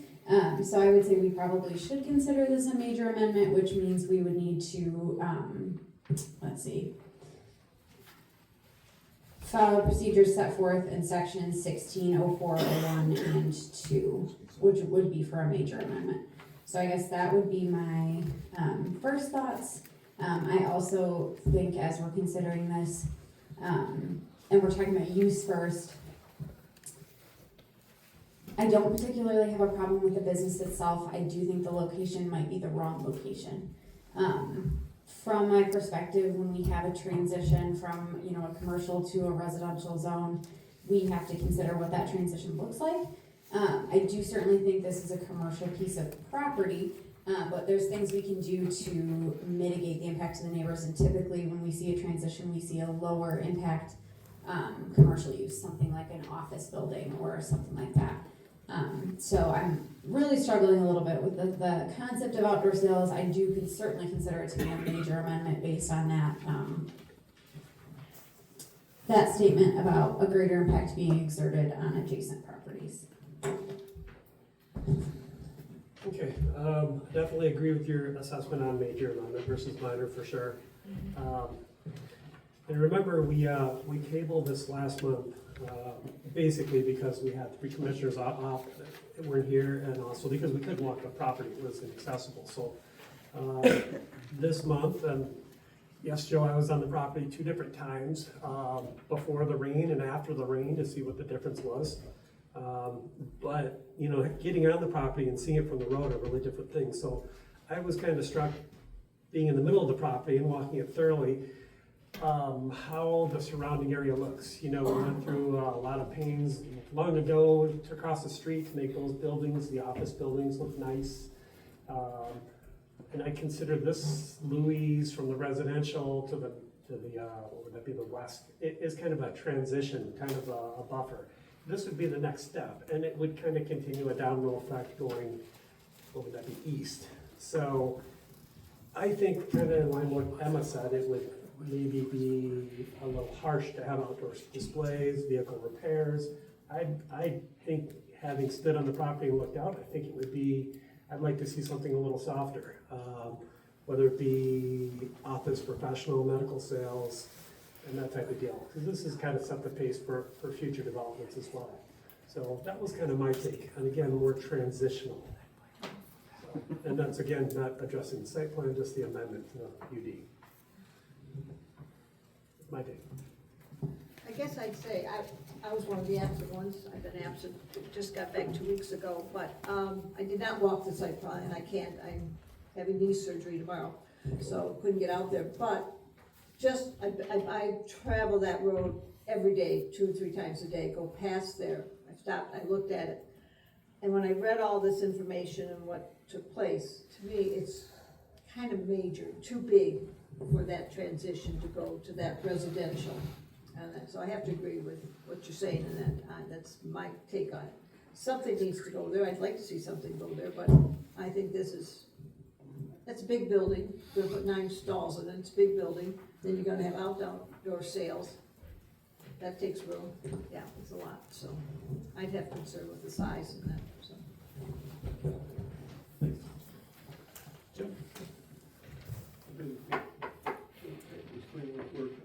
So I would say we probably should consider this a major amendment, which means we would need to, follow procedures set forth in section 160401 and 2, which would be for a major amendment. So I guess that would be my first thoughts. I also think as we're considering this, and we're talking about use first, I don't particularly have a problem with the business itself. I do think the location might be the wrong location. From my perspective, when we have a transition from, a commercial to a residential zone, we have to consider what that transition looks like. I do certainly think this is a commercial piece of property, but there's things we can do to mitigate the impact to the neighbors, and typically when we see a transition, we see a lower impact commercial use, something like an office building or something like that. So I'm really struggling a little bit with the concept of outdoor sales. I could certainly consider it to be a major amendment based on that statement about a greater impact being exerted on adjacent properties. Okay, definitely agree with your assessment on major amendment versus minor for sure. And remember, we tabled this last month, basically because we had 3 commissioners weren't here, and also because we couldn't walk the property, it was inaccessible, so, this month, and yes, Joe, I was on the property 2 different times, before the rain and after the rain to see what the difference was. But, you know, getting on the property and seeing it from the road are really different things, so I was kind of struck, being in the middle of the property and walking it thoroughly, how the surrounding area looks. You know, we went through a lot of pains long ago to cross the street to make those buildings, the office buildings, look nice. And I consider this Louis from the residential to the what would that be, the west, it is kind of a transition, kind of a buffer. This would be the next step, and it would kind of continue a domino effect going, what would that be, east. So I think kind of in line with what Emma said, it would maybe be a little harsh to have outdoor displays, vehicle repairs. I think, having stood on the property and looked out, I think it would be, I'd like to see something a little softer, whether it be office, professional, medical sales, and that type of deal. Because this has kind of set the pace for future developments as well. So that was kind of my take, and again, more transitional. So, and that's again, not addressing the site plan, just the amendment to the UD. My take. I guess I'd say, I was one of the absent ones, I've been absent, just got back 2 weeks ago, but, I did not walk the site plan, and I can't, I'm having knee surgery tomorrow, so couldn't get out there, but just, I travel that road every day, 2 or 3 times a day, go past there, I stopped, I looked at it, and when I read all this information and what took place, to me, it's kind of major, too big for that transition to go to that residential. And so I have to agree with what you're saying, and that's my take on it. Something needs to go there, I'd like to see something go there, but I think that's a big building, they're gonna put 9 stalls in it, it's a big building, then you're gonna have outdoor sales, that takes room, yeah, it's a lot, so I'd have concern with the size and that, so.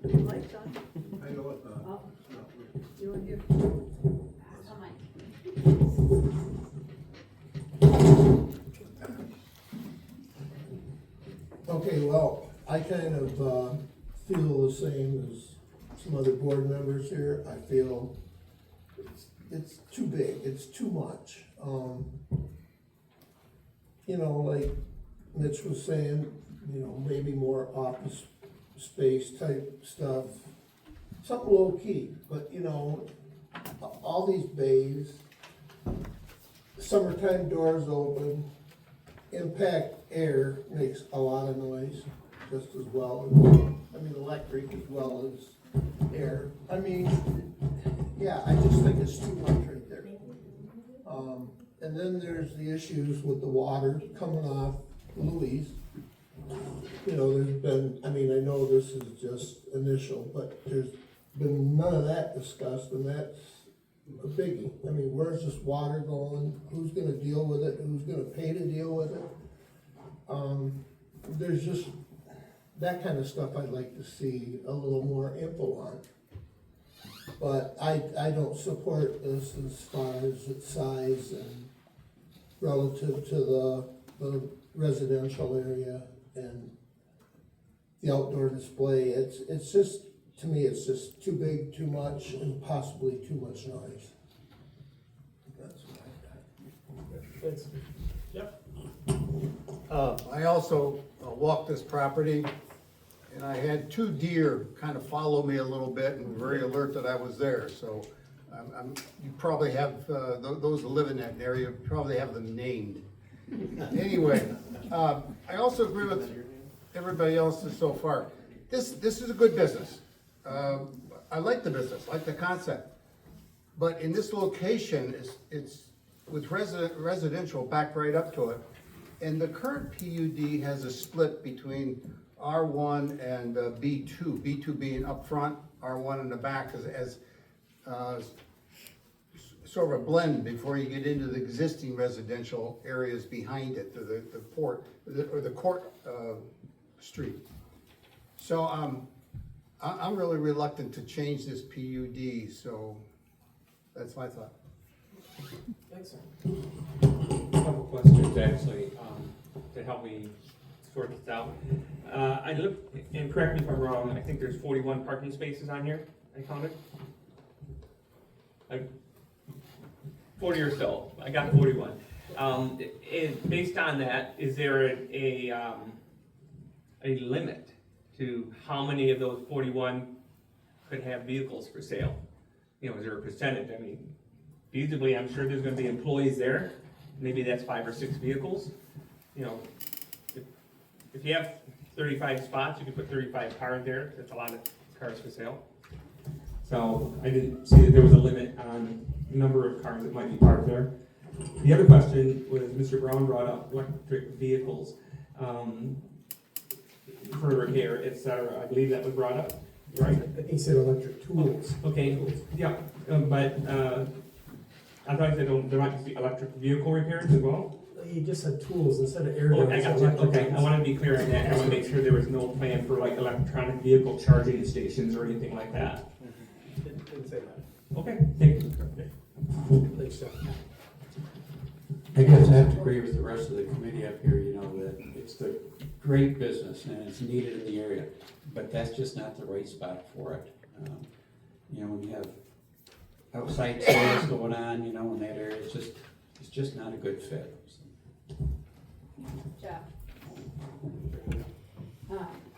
Lights on? I know it, Oh, you want here? Okay, well, I kind of feel the same as some other board members here. I feel it's too big, it's too much. You know, like Mitch was saying, you know, maybe more office space type stuff, something low key, but you know, all these bays, summertime doors open, impact air makes a lot of noise just as well. I mean, electric as well as air. I mean, yeah, I just think it's too much right there. And then there's the issues with the water coming off Louis. You know, there's been, I mean, I know this is just initial, but there's been none of that discussed, and that's a biggie. I mean, where's this water going? Who's gonna deal with it? Who's gonna pay to deal with it? There's just that kind of stuff I'd like to see a little more info on. But I don't support this as far as its size and relative to the residential area and the outdoor display. It's just, to me, it's just too big, too much, and possibly too much noise. That's what Thanks. Yep. I also walked this property, and I had 2 deer kind of follow me a little bit and were very alert that I was there, so you probably have, those that live in that area, probably have them named. Anyway, I also agree with everybody else so far. This is a good business. I like the business, I like the concept. But in this location, it's with residential backed right up to it. And the current PUD has a split between R1 and B2. B2 being up front, R1 in the back as sort of a blend before you get into the existing residential areas behind it, the port, or the court street. So I'm really reluctant to change this PUD, so that's my thought. Thanks, sir. A couple questions actually, to help me sort this out. I looked, and correct me if I'm wrong, I think there's 41 parking spaces on here, I counted. 40 or so, I got 41. Based on that, is there a limit to how many of those 41 could have vehicles for sale? You know, is there a percentage? I mean, feasibly, I'm sure there's gonna be employees there. Maybe that's 5 or 6 vehicles. You know, if you have 35 spots, you can put 35 cars there. That's a lot of cars for sale. So I didn't see that there was a limit on the number of cars that might be parked there. The other question was Mr. Brown brought up electric vehicles for repair, et cetera. I believe that was brought up, right? He said electric tools. Okay, yeah, but I thought that there might be electric vehicle repairs as well. He just said tools instead of air. Oh, I got you. Okay, I want to be clear on that. I want to make sure there was no plan for like electronic vehicle charging stations or anything like that. Didn't say that. Okay, thank you. Thanks, Jeff. I guess I have to agree with the rest of the committee up here, you know, that it's a great business and it's needed in the area, but that's just not the right spot for it. You know, when you have outside sales going on, you know, in that area, it's just not a good fit. Jeff.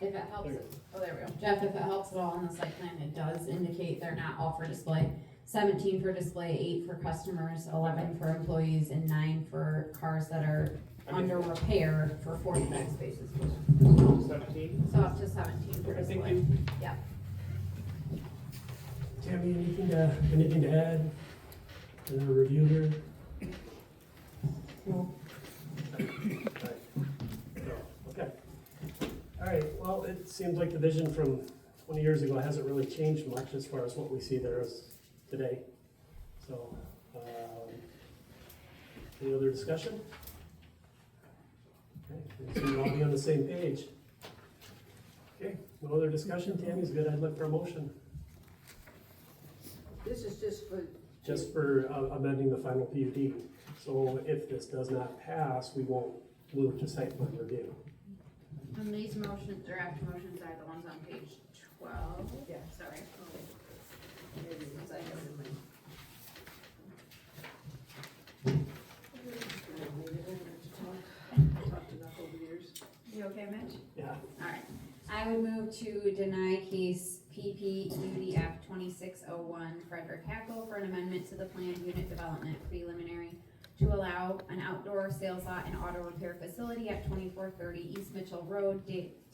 If it helps, there we go. Jeff, if it helps at all on the site plan, it does indicate they're not all for display. 17 for display, 8 for customers, 11 for employees, and 9 for cars that are under repair for 45 spaces. 17? So up to 17 for display. Yeah. Tammy, anything to add in the review here? No. Okay. All right, well, it seems like the vision from 20 years ago hasn't really changed much as far as what we see there is today. So, any other discussion? Okay, we seem to all be on the same page. Okay, no other discussion. Tammy's good. I'd look for a motion. This is Just for amending the final PUD. So if this does not pass, we won't move to site plan review. And these motions, draft motions are the ones on page 12. Yeah. Sorry. You okay, Mitch? Yeah. Alright. I would move to deny case PPUDF 26-001 Frederick Hackl for an amendment to the planned unit development preliminary to allow an outdoor sales lot and auto repair facility at 2430 East Mitchell Road,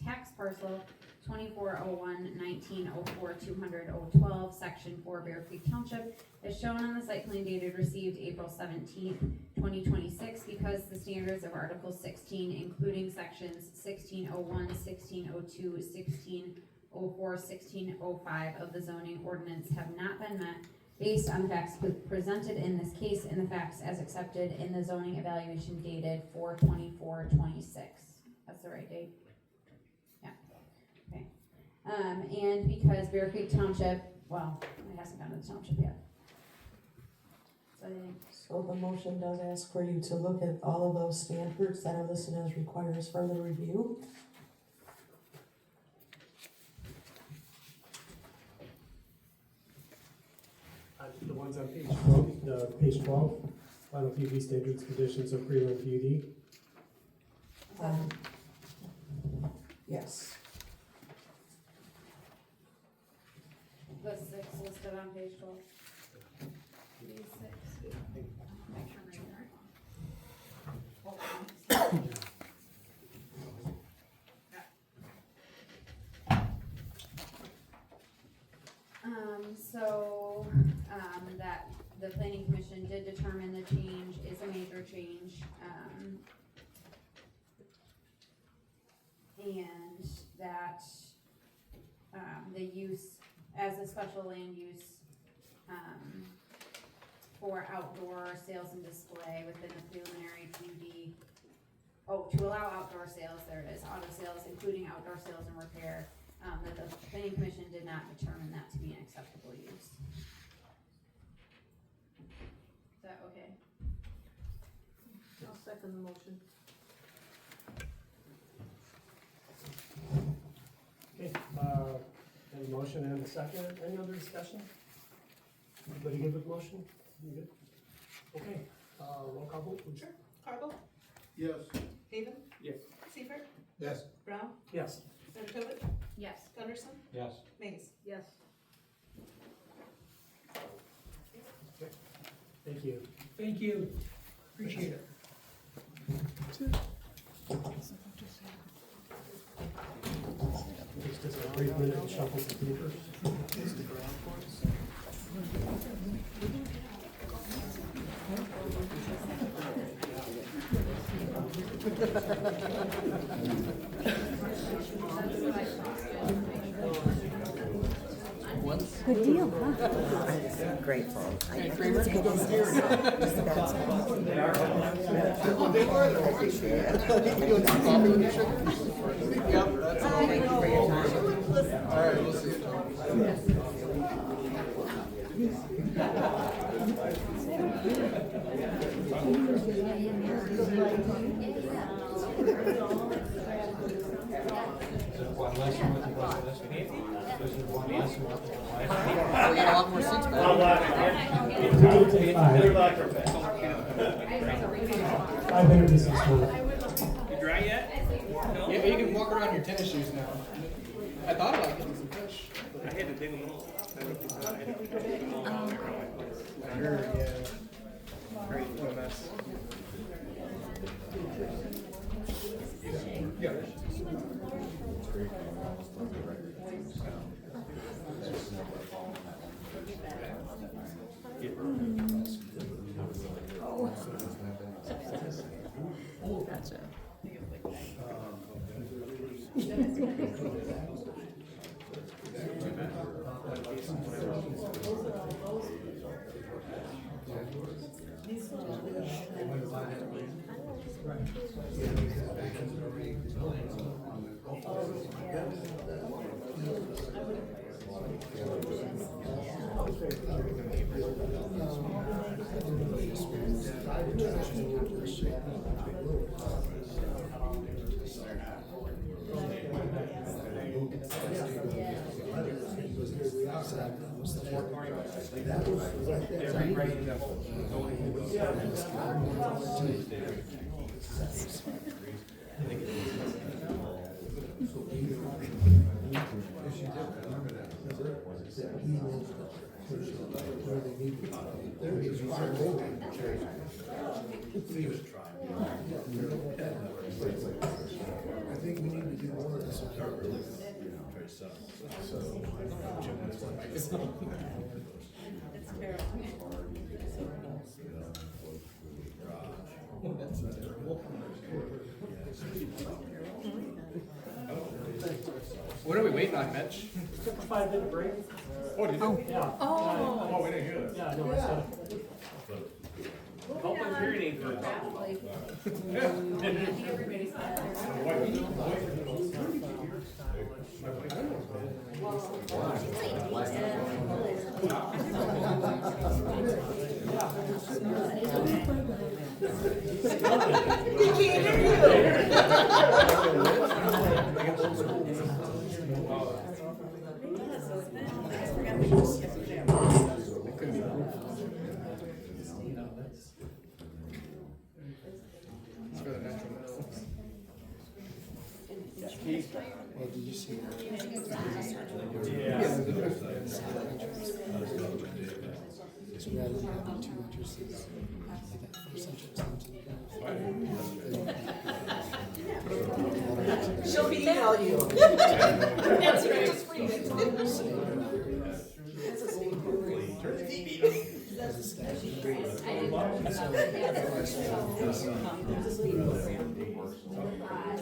tax parcel 2401-1904-200-012, section 4, Bear Creek Township, as shown on the site plan dated received April 17th, 2026, because the standards of Article 16, including sections 1601, 1602, 1604, 1605 of the zoning ordinance have not been met based on the facts presented in this case and the facts as accepted in the zoning evaluation dated 4/24/26. That's the right date? Yeah. Okay. And because Bear Creek Township, well, it hasn't gone to the township yet. So I think. So the motion does ask for you to look at all of those standards that are listed as requires further review. The ones on page 12, page 12, final PUD standards, conditions of prelim PUD. Yes. The 6 listed on page 12. These 6. Make sure I'm reading the right one. That the planning commission did determine the change is a major change, and that, the use as a special land use, for outdoor sales and display within the preliminary PUD. Oh, to allow outdoor sales, there it is, auto sales, including outdoor sales and repair, that the planning commission did not determine that to be an acceptable use. Is that okay? second the motion. Okay, any motion and a second, any other discussion? Everybody good with motion? You good? Okay, roll call vote, please. Cargill? Yes. Haven? Yes. Seifert? Yes. Brown? Yes. Nanadovich? Yes. Gunderson? Yes. Mays? Yes. Thank you. Thank you, appreciate it. It's just a brief minute to shuffle some papers. Good deal, huh? I'm grateful. We got a lot more seats back. I've introduced this one. You dry yet? No? Yeah, you can walk around your tennis shoes now. I thought about getting some fish. I had to dig them all. Sure, yeah. Great, what a mess. Yeah. Gotcha. I think we need to do more of this. It's terrible. What are we waiting on, Mitch? Took a 5-minute break. Oh, did you? Yeah. Oh. Oh, we didn't hear that. Yeah, no, it's Hope I'm hearing it for Well, did you see that? So rather than having two entrances, that first entrance into She'll email you. That's right, just for you.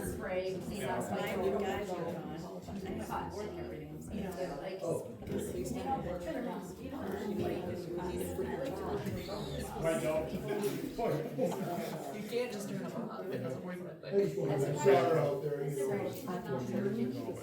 Spray, see, that's why I would guide you on. I thought work every day, you know, like, You can't just turn them off. It doesn't work that way. There's a shower out there, you know.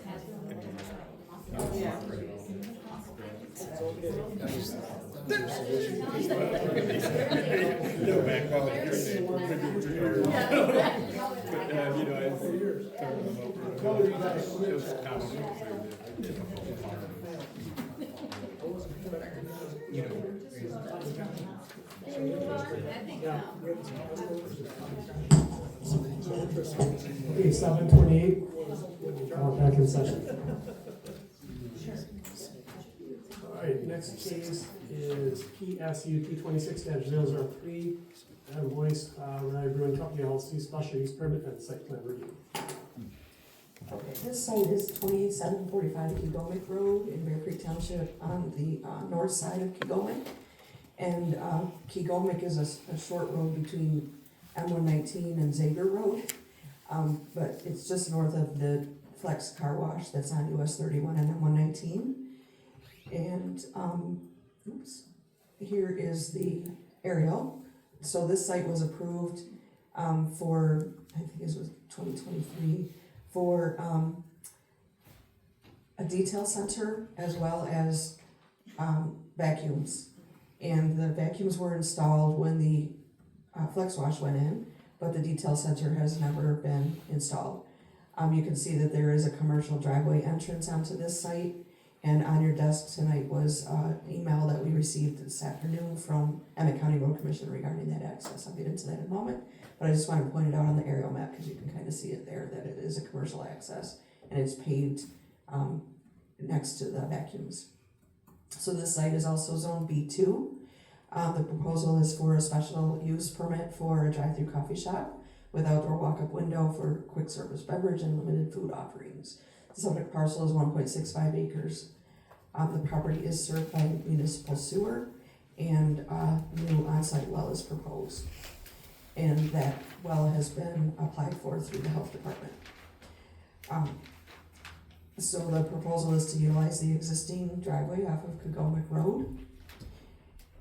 Okay, 7:28, back in session. All right, next case is PSUP26-003 Adam Boyce, Redeye Brewing Company LLC, special use permit and site plan review. Okay, this site is 2745 Kegomic Road in Bear Creek Township on the north side of Kegomic. And Kegomic is a short road between M119 and Zager Road. But it's just north of the Flex Car Wash that's on US 31 and M119. And, here is the aerial. So this site was approved, for, I think it was 2023, for, a detail center as well as, vacuums. And the vacuums were installed when the, Flex Wash went in, but the detail center has never been installed. You can see that there is a commercial driveway entrance onto this site. And on your desk tonight was an email that we received this afternoon from Emmett County Road Commission regarding that access. I'll get into that in a moment, but I just want to point it out on the aerial map because you can kind of see it there that it is a commercial access and it's paved next to the vacuums. So this site is also zone B2. The proposal is for a special use permit for a drive-thru coffee shop with outdoor walk-up window for quick service beverage and limited food offerings. The subject parcel is 1.65 acres. The property is served by municipal sewer and a new on-site well is proposed. And that well has been applied for through the health department. So the proposal is to utilize the existing driveway off of Kegomic Road.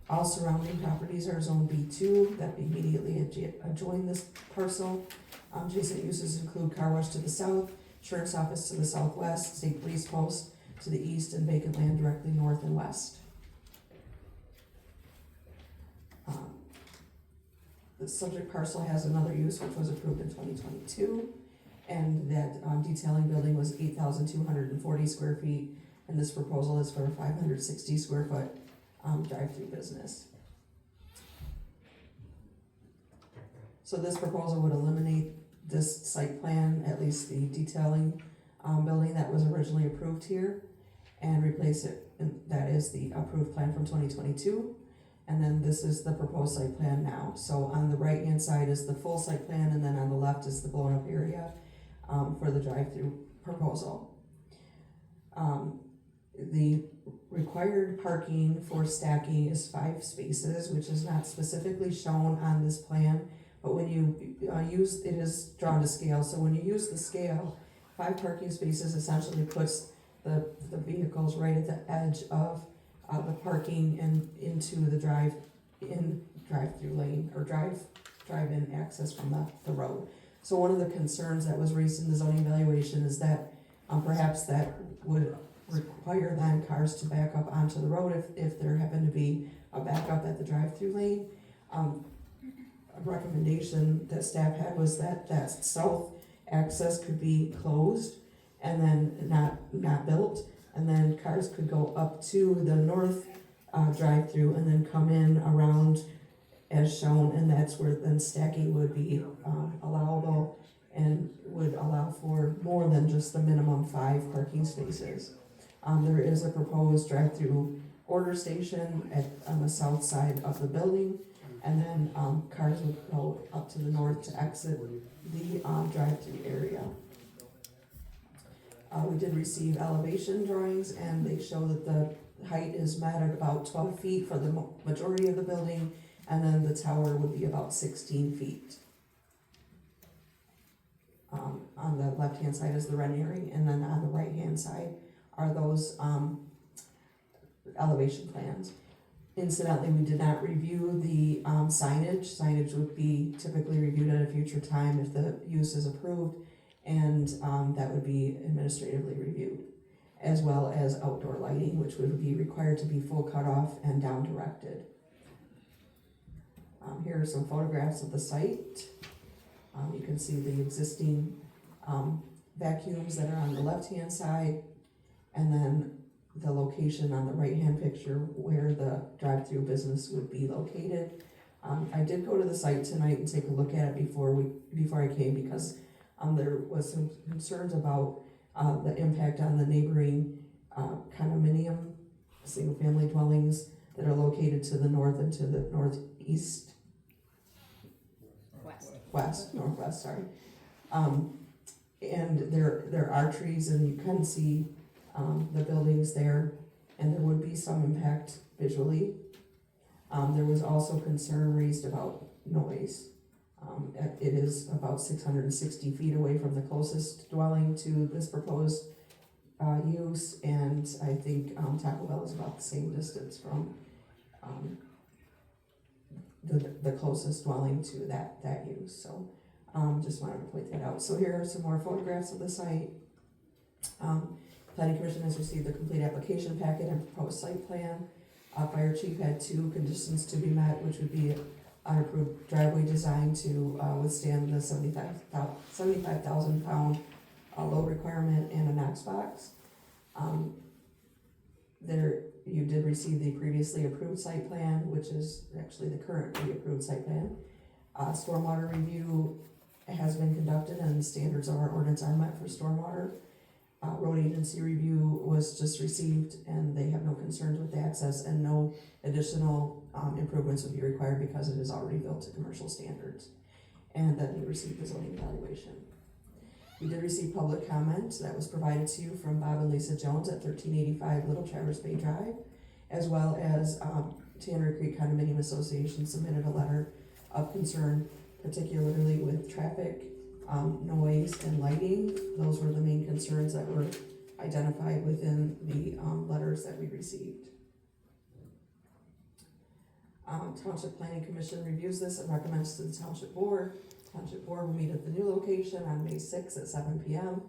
All surrounding properties are zone B2 that immediately adjoin this parcel. Adjacent uses include car wash to the south, Sheriff's Office to the southwest, State Police Post to the east, and vacant land directly north and west. The subject parcel has another use which was approved in 2022, and that detailing building was 8,240 square feet, and this proposal is for a 560 square foot drive-through business. So this proposal would eliminate this site plan, at least the detailing building that was originally approved here, and replace it, and that is the approved plan from 2022, and then this is the proposed site plan now. So on the right hand side is the full site plan, and then on the left is the blown up area for the drive-through proposal. The required parking for stacking is 5 spaces, which is not specifically shown on this plan. But when you use, it is drawn to scale, so when you use the scale, 5 parking spaces essentially puts the vehicles right at the edge of the parking and into the drive-through lane, or drive-in access from the road. So one of the concerns that was raised in the zoning evaluation is that perhaps that would require then cars to back up onto the road if there happened to be a backup at the drive-through lane. A recommendation that staff had was that south access could be closed and then not built, and then cars could go up to the north drive-through and then come in around as shown, and that's where then stacking would be allowable and would allow for more than just the minimum 5 parking spaces. There is a proposed drive-through order station on the south side of the building, and then cars would go up to the north to exit the drive-through area. We did receive elevation drawings, and they show that the height is met at about 12 feet for the majority of the building, and then the tower would be about 16 feet. On the left-hand side is the rendering, and then on the right-hand side are those elevation plans. Incidentally, we did not review the signage. Signage would be typically reviewed at a future time if the use is approved, and that would be administratively reviewed. as well as outdoor lighting, which would be required to be full cutoff and down directed. Here are some photographs of the site. You can see the existing vacuums that are on the left-hand side, and then the location on the right-hand picture where the drive-through business would be located. I did go to the site tonight and take a look at it before I came, because there was some concerns about the impact on the neighboring condominium, single-family dwellings that are located to the north and to the northeast. Northwest, sorry. And there are trees, and you can see the buildings there, and there would be some impact visually. There was also concern raised about noise. It is about 660 feet away from the closest dwelling to this proposed use, and I think Taco Bell is about the same distance from the closest dwelling to that use. So just wanted to point that out. So here are some more photographs of the site. Planning Commission has received the complete application packet and proposed site plan. Fire Chief had 2 conditions to be met, which would be an approved driveway design to withstand the 75,000 pound load requirement and a Knox box. You did receive the previously approved site plan, which is actually the currently approved site plan. Stormwater review has been conducted, and the standards of our ordinance are met for stormwater. Road agency review was just received, and they have no concerns with the access, and no additional improvements would be required because it is already built to commercial standards. And then you received the zoning evaluation. We did receive public comment that was provided to you from Bob and Lisa Jones at 1385 Little Traverse Bay Drive, as well as Tannery Creek Condominium Association submitted a letter of concern, particularly with traffic, noise, and lighting. Those were the main concerns that were identified within the letters that we received. Township Planning Commission reviews this and recommends to the Township Board. Township Board will meet at the new location on May 6th at 7 p.m.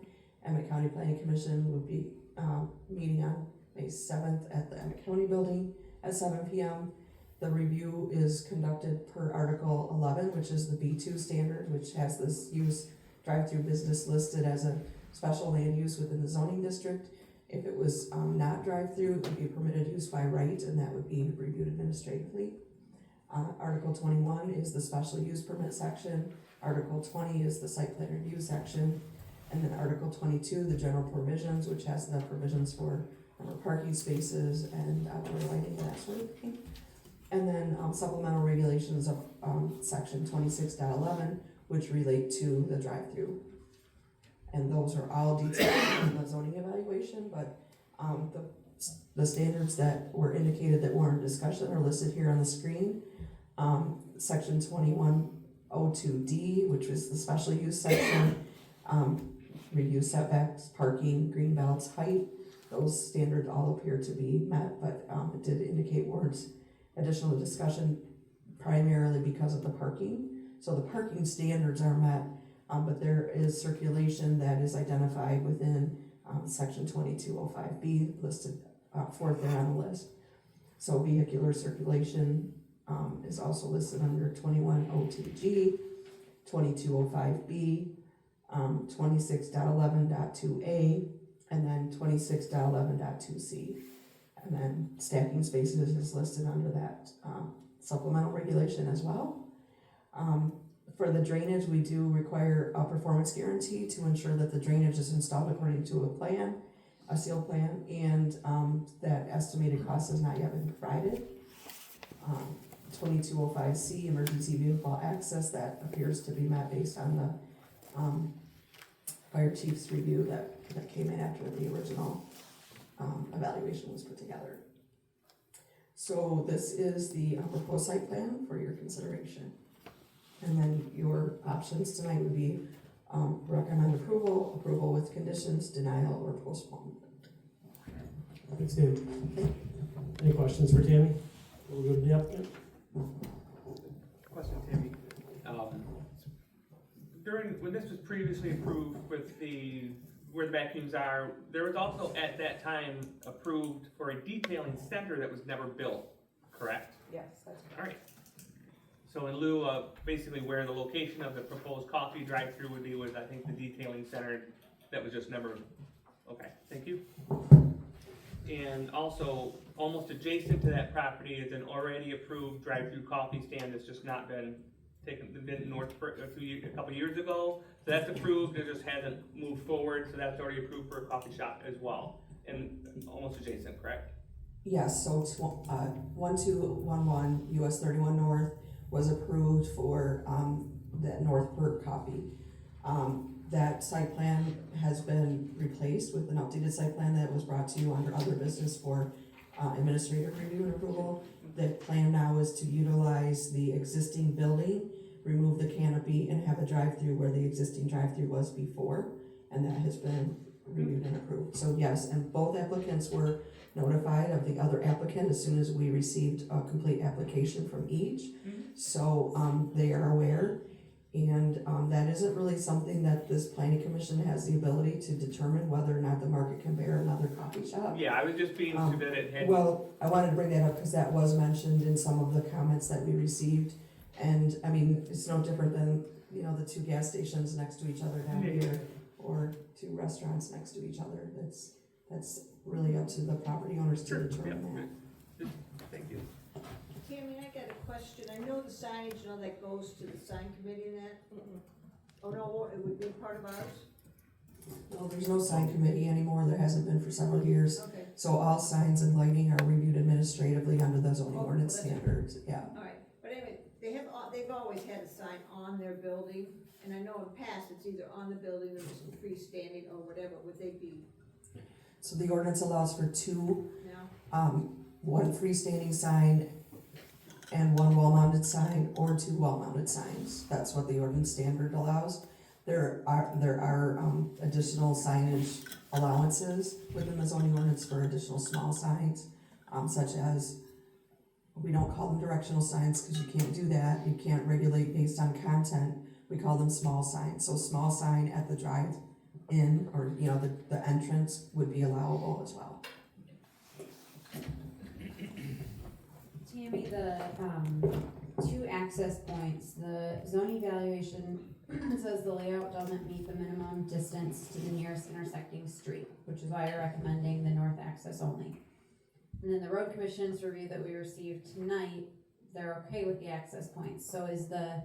Emmett County Planning Commission will be meeting on May 7th at the Emmett County Building at 7 p.m. The review is conducted per Article 11, which is the B2 standard, which has this use drive-through business listed as a special land use within the zoning district. If it was not drive-through, it would be permitted use by right, and that would be reviewed administratively. Article 21 is the special use permit section. Article 20 is the site plan review section. And then Article 22, the general provisions, which has the provisions for parking spaces and outdoor lighting and that sort of thing. And then supplemental regulations of section 26.11, which relate to the drive-through. And those are all detailed in the zoning evaluation, but the standards that were indicated that were in discussion are listed here on the screen. Section 2102D, which was the special use section, review setbacks, parking, green belts, height. Those standards all appear to be met, but it did indicate warrants additional discussion primarily because of the parking. So the parking standards are met, but there is circulation that is identified within section 2205B, listed fourth there on the list. So vehicular circulation is also listed under 2102G, 2205B, 26.11.2A, and then 26.11.2C. And then stacking spaces is listed under that supplemental regulation as well. For the drainage, we do require a performance guarantee to ensure that the drainage is installed according to a plan, a sealed plan, and that estimated cost has not yet been provided. 2205C, emergency vehicle access, that appears to be met based on the fire chief's review that came in after the original evaluation was put together. So this is the proposed site plan for your consideration. And then your options tonight would be recommend approval, approval with conditions, denial, or postponement. Thanks, Tammy. Any questions for Tammy? We'll go to the applicant. Question, Tammy. When this was previously approved with the where the vacuums are, there was also at that time approved for a detailing center that was never built, correct? Yes, that's All right. So in lieu of basically where the location of the proposed coffee drive-through would be was, I think, the detailing center that was just never, okay, thank you. And also, almost adjacent to that property is an already approved drive-through coffee stand that's just not been been north for a couple years ago. So that's approved, it just hasn't moved forward, so that's already approved for a coffee shop as well. And almost adjacent, correct? Yes, so 1211 US 31 North was approved for that North Perk copy. That site plan has been replaced with an updated site plan that was brought to you under other business for administrative review and approval. The plan now is to utilize the existing building, remove the canopy, and have a drive-through where the existing drive-through was before, and that has been reviewed and approved. So yes, and both applicants were notified of the other applicant as soon as we received a complete application from each. So they are aware, and that isn't really something that this planning commission has the ability to determine whether or not the market can bear another coffee shop. Yeah, I was just being to that it had. Well, I wanted to bring that up because that was mentioned in some of the comments that we received. And I mean, it's no different than, you know, the two gas stations next to each other down here, or two restaurants next to each other. That's really up to the property owners to determine that. Thank you. Tammy, I got a question. I know the signage and all that goes to the sign committee and that. Oh, no, it would be part of ours? No, there's no sign committee anymore. There hasn't been for several years. Okay. So all signs and lighting are reviewed administratively under the zoning ordinance standards, yeah. All right, but anyway, they've always had a sign on their building, and I know in past it's either on the building or just freestanding or whatever. Would they be So the ordinance allows for two, now? one freestanding sign and one wall-mounted sign, or two wall-mounted signs. That's what the ordinance standard allows. There are additional signage allowances within the zoning ordinance for additional small signs, such as, we don't call them directional signs because you can't do that. You can't regulate based on content. We call them small signs. So small sign at the drive-in, or, you know, the entrance would be allowable as well. Tammy, the two access points, the zoning evaluation says the layout doesn't meet the minimum distance to the nearest intersecting street, which is why you're recommending the north access only. And then the road commission's review that we received tonight, they're okay with the access points. So is the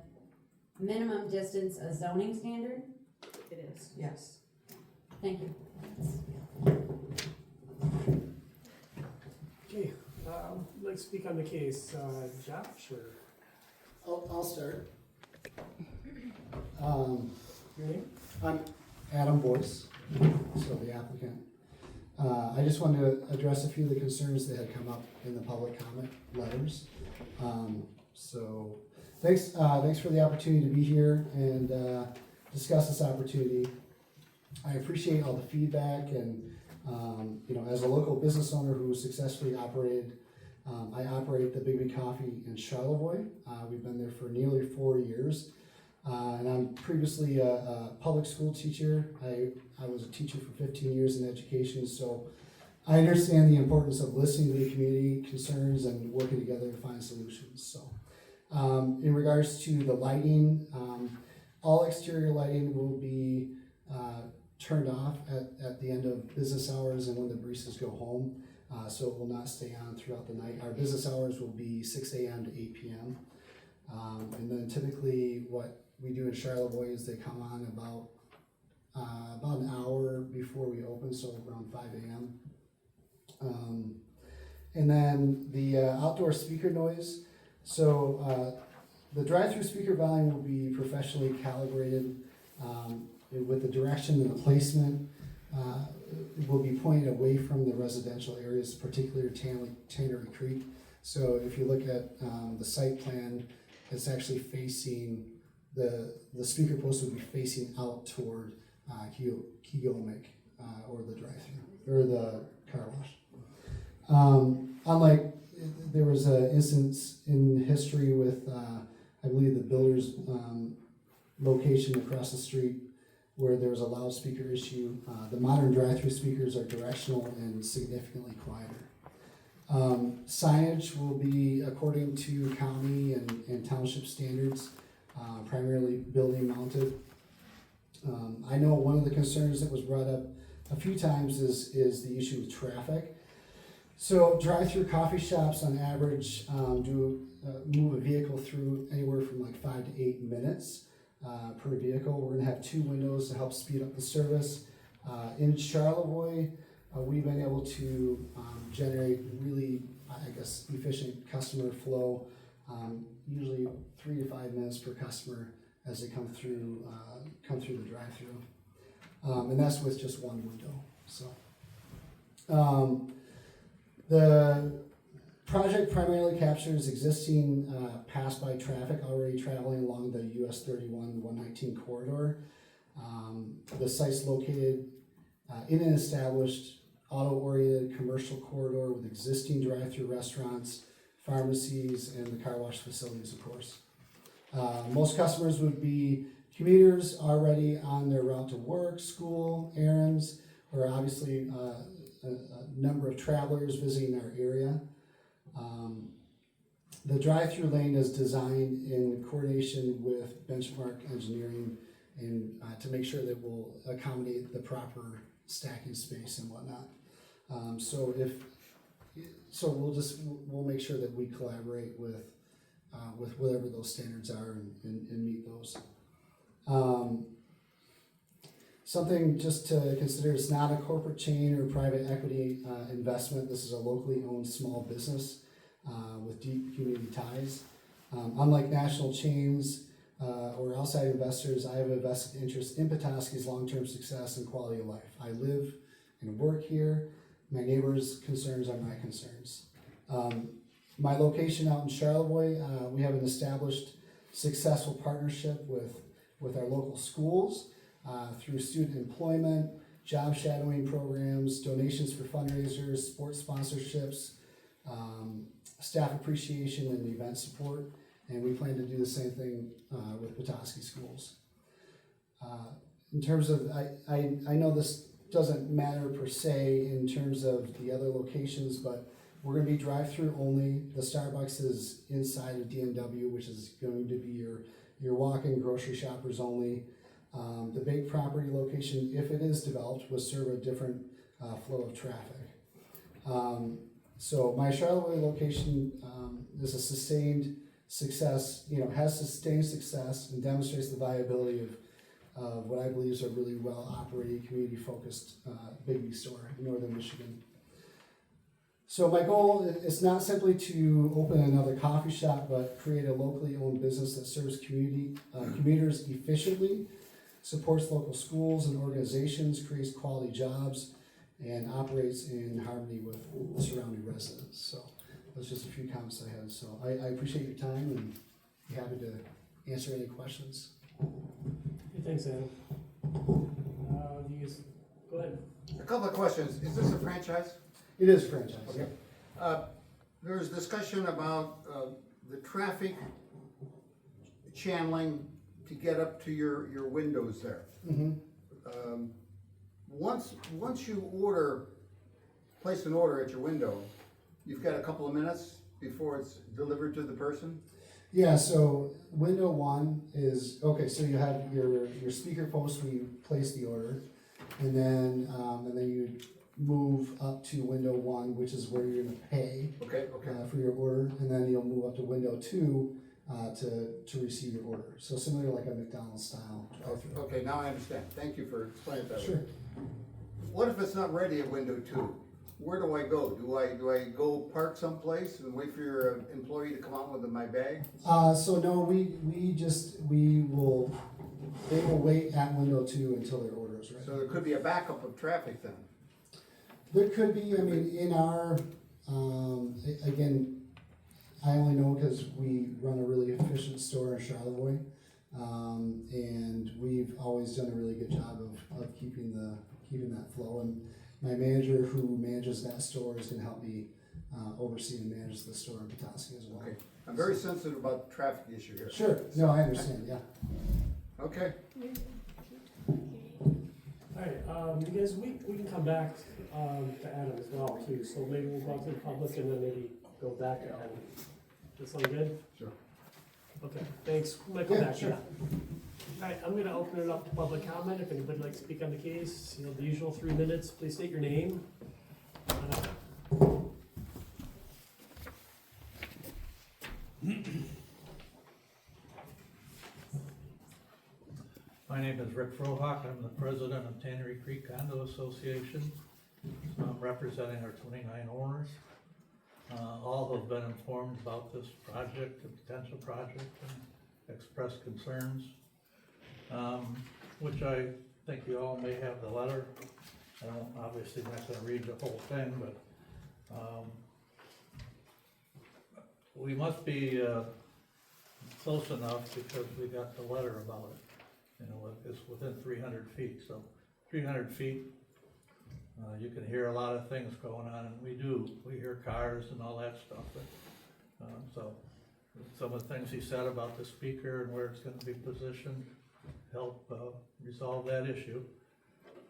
minimum distance a zoning standard? It is. Yes. Thank you. Okay, let's speak on the case. Josh, or? I'll start. Your name? I'm Adam Boyce, so the applicant. I just wanted to address a few of the concerns that had come up in the public comment letters. So thanks for the opportunity to be here and discuss this opportunity. I appreciate all the feedback, and you know, as a local business owner who successfully operated, I operate the Big B Coffee in Charlevoix. We've been there for nearly 4 years. And I'm previously a public school teacher. I was a teacher for 15 years in education, so I understand the importance of listening to the community concerns and working together to find solutions. So in regards to the lighting, all exterior lighting will be turned off at the end of business hours and when the baristas go home, so it will not stay on throughout the night. Our business hours will be 6 a.m. to 8 p.m. And then typically what we do in Charlevoix is they come on about an hour before we open, so around 5 a.m. And then the outdoor speaker noise. So the drive-through speaker volume will be professionally calibrated with the direction and the placement. It will be pointed away from the residential areas, particularly Tannery Creek. So if you look at the site plan, it's actually facing, the speaker post would be facing out toward Kegomic or the drive-thru or the car wash. Unlike, there was an instance in history with I believe the builder's location across the street. where there was a loudspeaker issue. The modern drive-through speakers are directional and significantly quieter. Signage will be according to county and township standards, primarily building mounted. I know one of the concerns that was brought up a few times is the issue with traffic. So drive-through coffee shops on average move a vehicle through anywhere from like 5 to 8 minutes per vehicle. We're gonna have 2 windows to help speed up the service. In Charlevoix, we've been able to generate really, I guess, efficient customer flow, usually 3 to 5 minutes per customer as they come through the drive-through, and that's with just 1 window. So the project primarily captures existing pass-by traffic already traveling along the US 31-119 corridor. The site's located in an established auto-oriented commercial corridor with existing drive-through restaurants, pharmacies, and the car wash facilities, of course. Most customers would be commuters already on their route to work, school, errands, or obviously a number of travelers visiting our area. The drive-through lane is designed in coordination with Benchmark Engineering and to make sure that we'll accommodate the proper stacking space and whatnot. So we'll make sure that we collaborate with whatever those standards are and meet those. Something just to consider, it's not a corporate chain or private equity investment. This is a locally owned small business with deep community ties. Unlike national chains or outside investors, I have a vested interest in Petoskey's long-term success and quality of life. I live and work here. My neighbors' concerns are my concerns. My location out in Charlevoix, we have an established successful partnership with our local schools through student employment, job shadowing programs, donations for fundraisers, sports sponsorships, staff appreciation, and event support. And we plan to do the same thing with Petoskey schools. In terms of, I know this doesn't matter per se in terms of the other locations, but we're going to be drive-through only. The Starbucks is inside of DNW, which is going to be your walk-in grocery shoppers only. The bake property location, if it is developed, will serve a different flow of traffic. So my Charlevoix location is a sustained success, has sustained success and demonstrates the viability of what I believe is a really well-operated, community-focused Big B store in northern Michigan. So my goal is not simply to open another coffee shop, but create a locally owned business that serves commuters efficiently, supports local schools and organizations, creates quality jobs, and operates in harmony with the surrounding residents. So that's just a few comments I had. So I appreciate your time and be happy to answer any questions. Hey, thanks, Adam. You guys, go ahead. A couple of questions. Is this a franchise? It is a franchise. Okay. There's discussion about the traffic channeling to get up to your windows there. Mm-hmm. Once you place an order at your window, you've got a couple of minutes before it's delivered to the person? Yeah, so window 1 is, okay, so you have your speaker post where you place the order, and then you move up to window 1, which is where you're gonna pay for your order, and then you'll move up to window 2 to receive your order. So similar like a McDonald's style. Okay, now I understand. Thank you for explaining that. Sure. What if it's not ready at window 2? Where do I go? Do I go park someplace and wait for your employee to come out with my bag? So no, they will wait at window 2 until their order is ready. So there could be a backup of traffic then? There could be, I mean, in our, again, I only know because we run a really efficient store in Charlevoix, and we've always done a really good job of keeping that flow. And my manager who manages that store is going to help me oversee and manage the store in Petoskey as well. Okay, I'm very sensitive about the traffic issue here. Sure, no, I understand, yeah. Okay. Alright, you guys, we can come back, to Adam as well too, so maybe we'll go out to the public and then maybe go back to Adam. That sound good? Sure. Okay, thanks, we'll come Yeah, back. sure. Alright, I'm gonna open it up to public comment, if anybody would like to speak on the case, the usual 3 minutes, please state your name. My name is Rick Frohock. I'm the president of Tannery Creek Condo Association. I'm representing our 29 owners. All have been informed about this project, the potential project, and expressed concerns, which I think you all may have the letter. I don't, obviously not gonna read the whole thing, but we must be close enough because we got the letter about it. You know, it's within 300 feet, so 300 feet, you can hear a lot of things going on, and we hear cars and all that stuff. But, so some of the things he said about the speaker and where it's gonna be positioned help resolve that issue.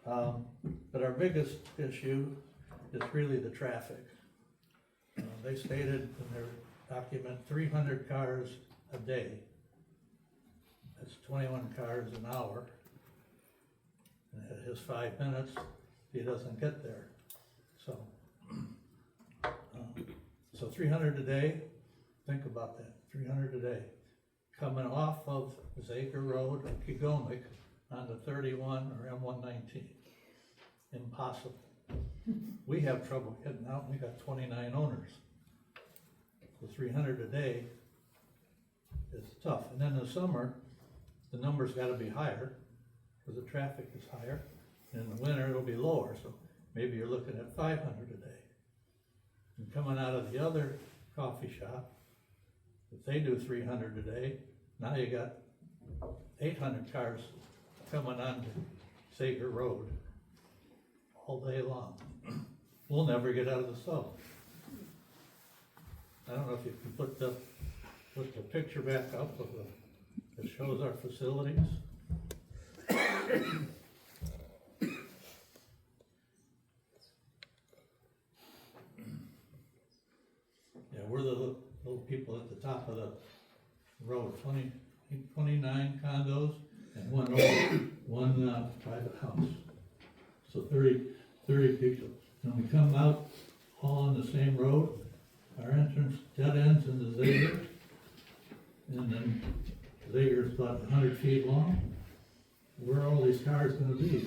But our biggest issue is really the traffic. They stated in their document 300 cars a day. That's 21 cars an hour. And at his 5 minutes, he doesn't get there. So, so 300 a day, think about that, 300 a day. Coming off of Zaker Road and Kegomic onto 31 or M119. Impossible. We have trouble getting out, we got 29 owners. So 300 a day is tough. And then in the summer, the number's gotta be higher, because the traffic is higher. And in the winter, it'll be lower, so maybe you're looking at 500 a day. And coming out of the other coffee shop, if they do 300 a day, now you got 800 cars coming onto Sager Road all day long. We'll never get out of the sub. I don't know if you can put the picture back up of that shows our facilities. Yeah, we're the little people at the top of the road, 29 condos and one private house. So 30 people. And we come out all on the same road. Our entrance dead ends in the Zager. And then Zager's about 100 feet long. Where are all these cars gonna be?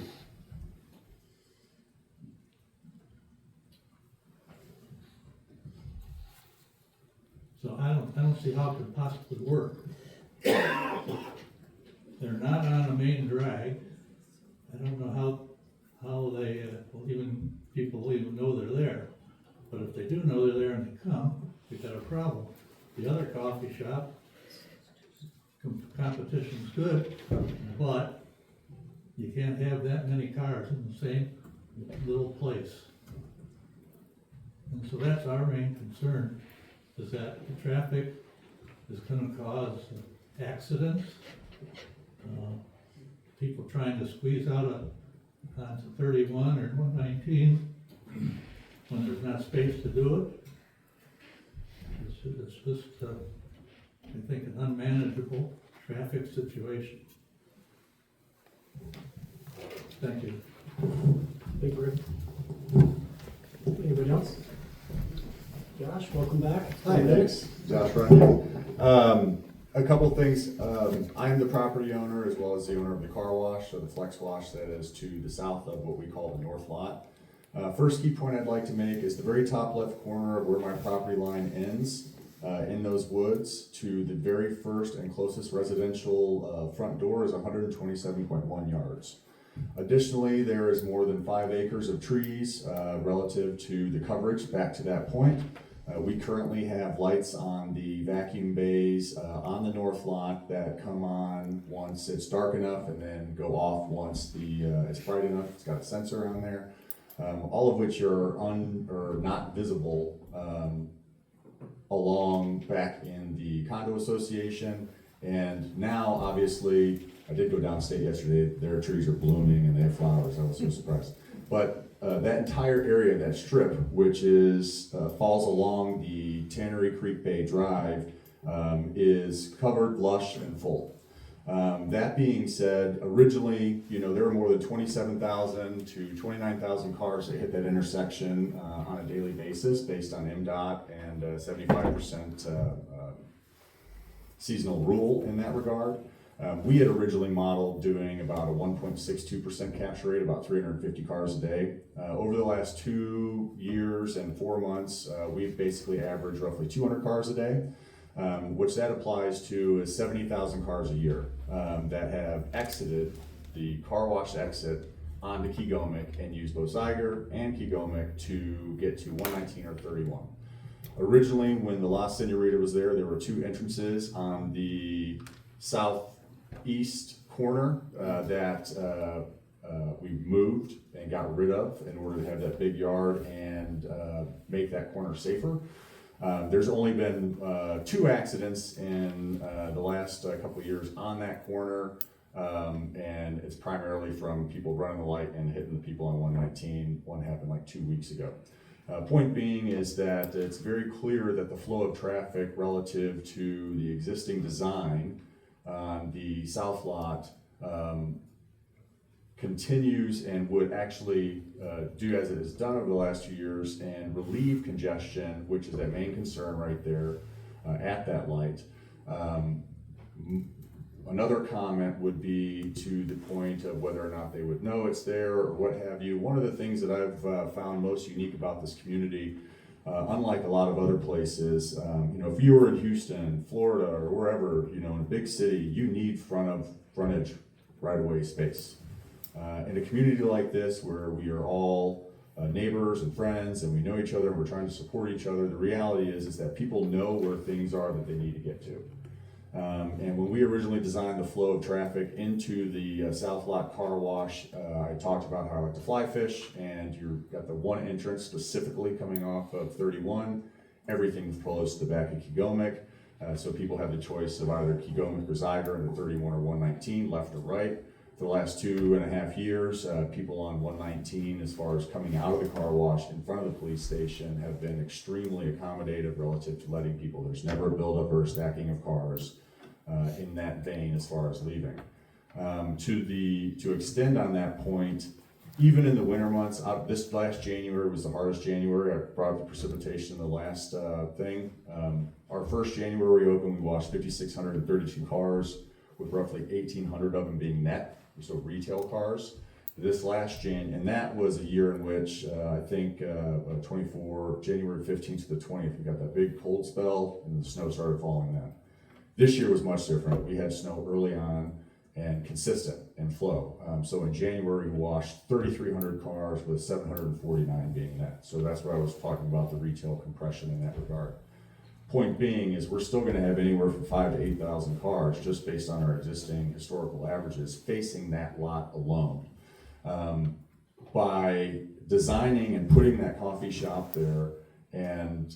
So I don't see how it could possibly work. They're not on a main drag. I don't know how they, people will even know they're there. But if they do know they're there and they come, we've got a problem. The other coffee shop, competition's good, but you can't have that many cars in the same little place. And so that's our main concern, is that the traffic is gonna cause accidents, people trying to squeeze out onto 31 or 119 when there's not space to do it. It's just, I think, an unmanageable traffic situation. Thank you. Thank you, Rick. Anybody else? Josh, welcome back. Hi, thanks. Josh Runyon. A couple things. I am the property owner as well as the owner of the car wash, or the flex wash that is to the south of what we call the north lot. First key point I'd like to make is the very top left corner of where my property line ends in those woods to the very first and closest residential front door is 127.1 yards. Additionally, there is more than 5 acres of trees relative to the coverage back to that point. We currently have lights on the vacuum bays on the north lot that come on once it's dark enough and then go off once it's bright enough. It's got a sensor on there, all of which are not visible along back in the condo association. And now, obviously, I did go downstate yesterday, their trees are blooming and they have flowers, I was so surprised. But that entire area, that strip, which is, falls along the Tannery Creek Bay Drive, is covered, lush, and full. That being said, originally, there were more than 27,000 to 29,000 cars that hit that intersection on a daily basis based on MDOT and 75% seasonal rule in that regard. We had originally modeled doing about a 1.62% capture rate, about 350 cars a day. Over the last 2 years and 4 months, we've basically averaged roughly 200 cars a day, which that applies to is 70,000 cars a year that have exited the car wash exit onto Kegomic and used both Zyger and Kegomic to get to 119 or 31. Originally, when the La Senorita was there were 2 entrances on the southeast corner that we moved and got rid of in order to have that big yard and make that corner safer. There's only been 2 accidents in the last couple of years on that corner, and it's primarily from people running the light and hitting the people on 119. One happened like 2 weeks ago. Point being is that it's very clear that the flow of traffic relative to the existing design on the south lot continues and would actually do as it has done over the last 2 years and relieve congestion, which is that main concern right there at that light. Another comment would be to the point of whether or not they would know it's there or what have you. One of the things that I've found most unique about this community, unlike a lot of other places, if you were in Houston, Florida, or wherever, in a big city, you need frontage right-of-way space. In a community like this, where we are all neighbors and friends, and we know each other, and we're trying to support each other, the reality is that people know where things are that they need to get to. And when we originally designed the flow of traffic into the South Lot car wash, I talked about how I like to fly fish, and you've got the one entrance specifically coming off of 31. Everything flows to the back of Kegomic, so people have the choice of either Kegomic or Zyger in the 31 or 119, left or right. For the last 2.5 years, people on 119, as far as coming out of the car wash in front of the police station, have been extremely accommodative relative to letting people. There's never a buildup or a stacking of cars in that vein as far as leaving. To extend on that point, even in the winter months, this last January was the hardest January. I brought up the precipitation in the last thing. Our first January we opened, we washed 5,632 cars, with roughly 1,800 of them being net, so retail cars. This last and that was a year in which I think January 15th to the 20th, we got that big cold spell and the snow started falling then. This year was much different. We had snow early on and consistent in flow. So in January, we washed 3,300 cars with 749 being net. So that's why I was talking about the retail compression in that regard. Point being is we're still going to have anywhere from 5,000 to 8,000 cars just based on our existing historical averages facing that lot alone. By designing and putting that coffee shop there and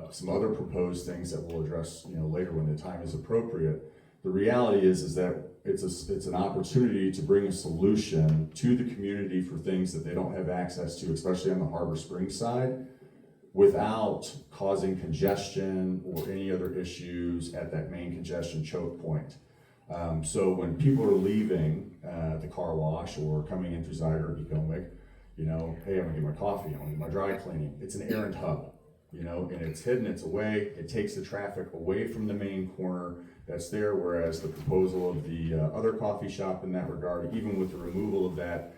some other proposed things that we'll address later when the time is appropriate, the reality is that it's an opportunity to bring a solution to the community for things that they don't have access to, especially on the Harbor Springs side, without causing congestion or any other issues at that main congestion choke point. So when people are leaving the car wash or coming in through Zyger or Kegomic, hey, I'm gonna get my coffee, I'm gonna get my dry cleaning. It's an errand hub, and it's hidden, it's away. It takes the traffic away from the main corner that's there, whereas the proposal of the other coffee shop in that regard, even with the removal of that,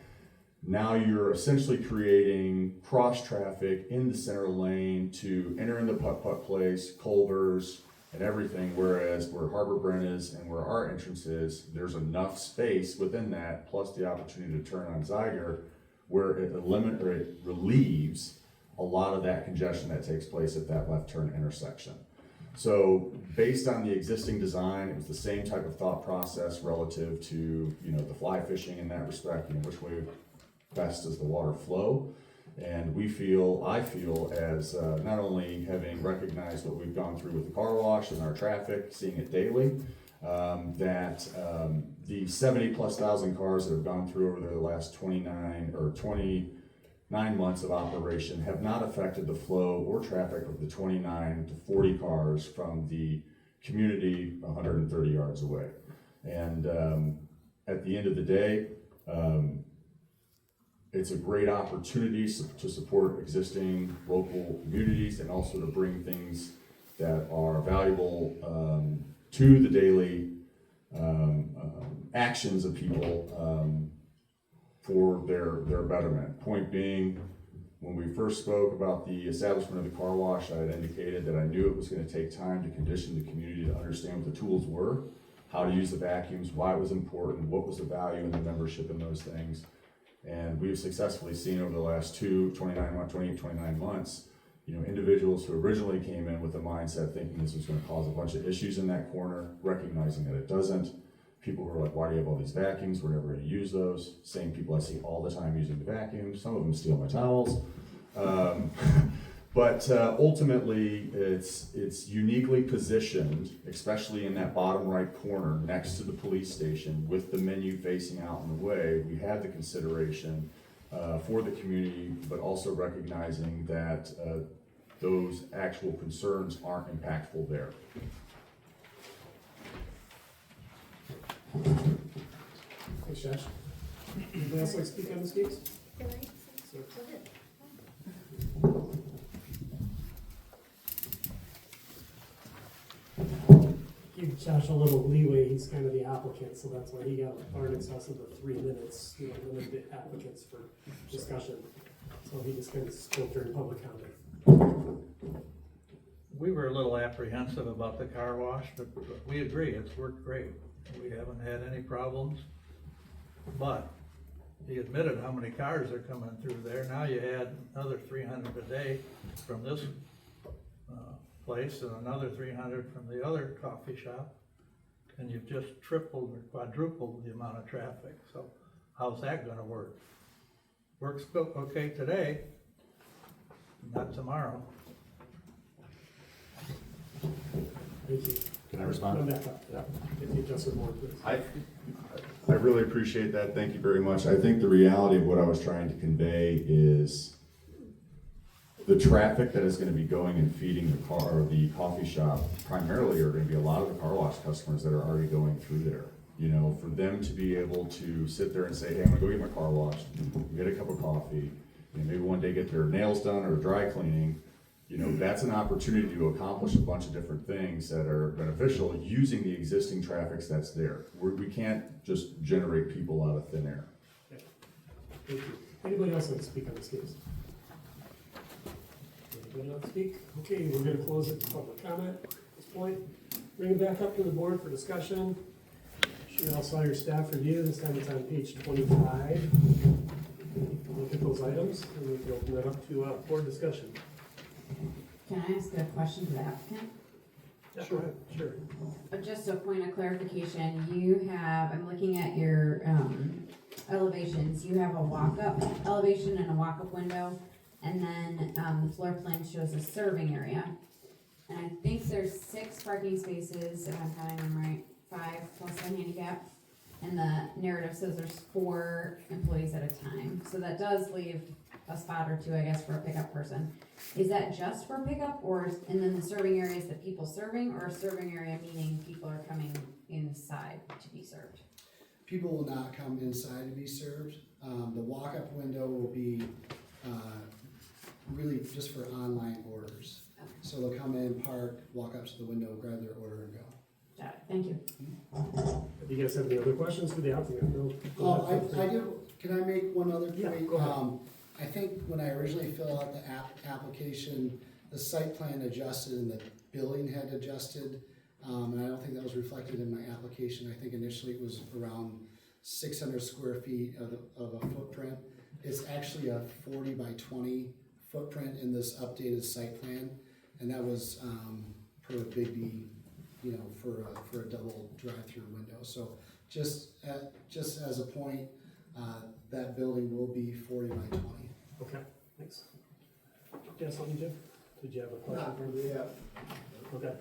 now you're essentially creating cross traffic in the center lane to enter into Putt-Putt Place, Culver's, and everything, whereas where Harbor Brent is and where our entrance is, there's enough space within that, plus the opportunity to turn on Zyger, where it relieves a lot of that congestion that takes place at that left turn intersection. So based on the existing design, it was the same type of thought process relative to the fly fishing in that respect, which way best does the water flow. And I feel as not only having recognized what we've gone through with the car wash and our traffic, seeing it daily, the 70,000+ cars that have gone through over the last 29 months of operation have not affected the flow or traffic of the 29 to 40 cars from the community 130 yards away. And at the end of the day, it's a great opportunity to support existing local communities and also to bring things that are valuable to the daily actions of people for their betterment. Point being, when we first spoke about the establishment of the car wash, I had indicated that I knew it was going to take time to condition the community to understand what the tools were, how to use the vacuums, why it was important, what was the value in the membership in those things. And we've successfully seen over the last 29 months, individuals who originally came in with the mindset thinking this was going to cause a bunch of issues in that corner, recognizing that it doesn't. People who are like, why do you have all these vacuums? We're never going to use those. Same people I see all the time using the vacuums. Some of them steal my towels. But ultimately, it's uniquely positioned, especially in that bottom right corner next to the police station with the menu facing out in the way. We had the consideration for the community, but also recognizing that those actual concerns aren't impactful there. Thanks, Josh. Anybody else like to speak on this case? Sir. Give Josh a little leeway, he's kind of the applicant, so that's why he got far in excess of the 3 minutes, limited applicants for discussion. So he just kind of spoke during public comment. We were a little apprehensive about the car wash, but we agree, it's worked great. We haven't had any problems, but he admitted how many cars are coming through there. Now you add another 300 a day from this place and another 300 from the other coffee shop, and you've just tripled or quadrupled the amount of traffic. So how's that gonna work? Works okay today, not tomorrow. Thank you. Can I respond? Come back up. Yeah. If you just more, please. I really appreciate that. Thank you very much. I think the reality of what I was trying to convey is the traffic that is going to be going and feeding the car or the coffee shop primarily are going to be a lot of the car wash customers that are already going through there. For them to be able to sit there and say, hey, I'm gonna go get my car washed, get a cup of coffee, maybe one day get their nails done or dry cleaning. That's an opportunity to accomplish a bunch of different things that are beneficial using the existing traffic that's there. We can't just generate people out of thin air. Okay. Thank you. Anybody else like to speak on this case? Anybody else speak? Okay, we're gonna close it to public comment at this point. Bring it back up to the board for discussion. You all saw your staff review. This time it's on page 25. Look at those items and we can open that up to board discussion. Can I ask a question to the applicant? Yeah, sure. Sure. Just a point of clarification, I'm looking at your elevations, you have a walk-up elevation and a walk-up window, and then the floor plan shows a serving area. And I think there's 6 parking spaces, if I'm counting them right, 5 plus a handicap. And the narrative says there's 4 employees at a time. So that does leave a spot or 2, I guess, for a pickup person. Is that just for pickup, and then the serving area is the people serving, or a serving area meaning people are coming inside to be served? People will not come inside to be served. The walk-up window will be really just for online orders. Okay. So they'll come in, park, walk up to the window, grab their order and go. Got it, thank you. Do you guys have any other questions for the applicant? No? I do, can I make one other point? Yeah, go ahead. I think when I originally filled out the application, the site plan adjusted and the billing had adjusted. And I don't think that was reflected in my application. I think initially it was around 600 square feet of a footprint. It's actually a 40 by 20 footprint in this updated site plan. And that was per Big B, for a double drive-through window. So just as a point, that building will be 40 by 20. Okay, thanks. Yes, something, Jim? Did you have a question for me? Yeah. Okay.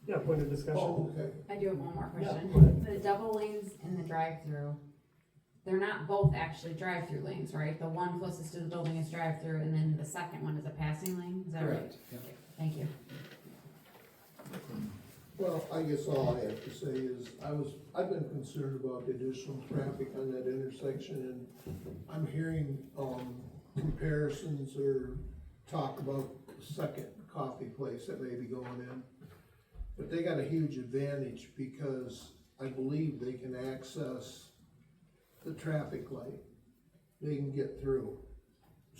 Yeah, point of discussion. Oh, okay. I do have one more Yeah, question. go ahead. The double lanes in the drive-through, they're not both actually drive-through lanes, right? The one closest to the building is drive-through, and then the second one is a passing lane, is that right? Correct, yeah. Okay, thank you. Well, I guess all I have to say is, I've been concerned about the additional traffic on that intersection, and I'm hearing, comparisons or talk about a second coffee place that may be going in. But they got a huge advantage because I believe they can access the traffic light. They can get through.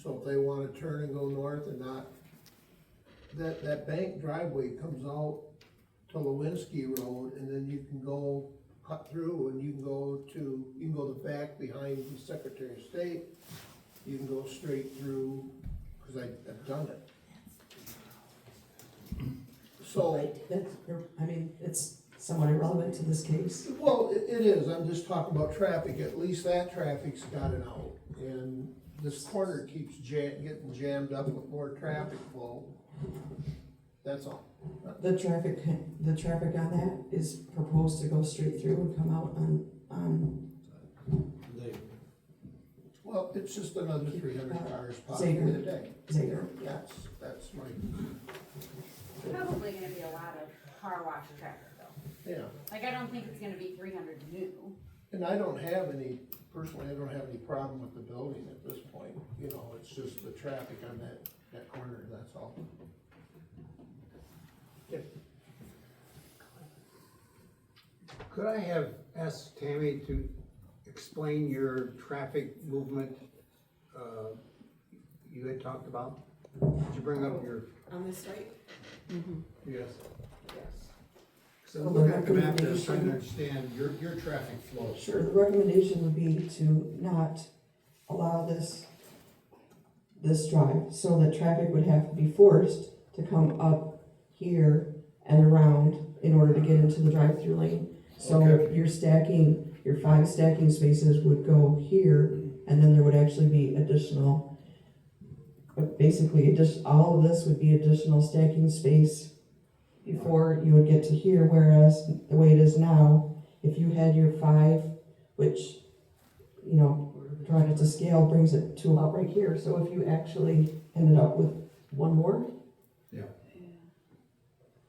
So if they wanna turn and go north and not, that bank driveway comes out to Lewinsky Road, and then you can go cut through and you can go the back behind the Secretary of State. You can go straight through, cause I've done it. So, It's somewhat irrelevant to this case. well, it is, I'm just talking about traffic, at least that traffic's got it out. And this corner keeps getting jammed up with more traffic flow. That's all. The traffic on that is proposed to go straight through and come out on Well, it's just another 300 cars possibly a day. Zager. That's my, Probably gonna be a lot of car wash traffic though. yeah. Like, I don't think it's gonna be 300 new. And I don't have any problem with the building at this point, you know, it's just the traffic on that corner, that's all. Could I have asked Tammy to explain your traffic movement, you had talked about? Did you bring up your? On this site? Yes. Yes. So I'm looking at the map there, trying to understand your traffic flow. Sure, the recommendation would be to not allow this drive, so that traffic would have to be forced to come up here and around in order to get into the drive-through lane. So Okay. your 5 stacking spaces would go here, and then there would actually be additional, but basically, all of this would be additional stacking space before you would get to here, whereas the way it is now, if you had your 5, which, you know, drawing it to scale brings it to about right here, so if you actually ended up with one more. Yeah.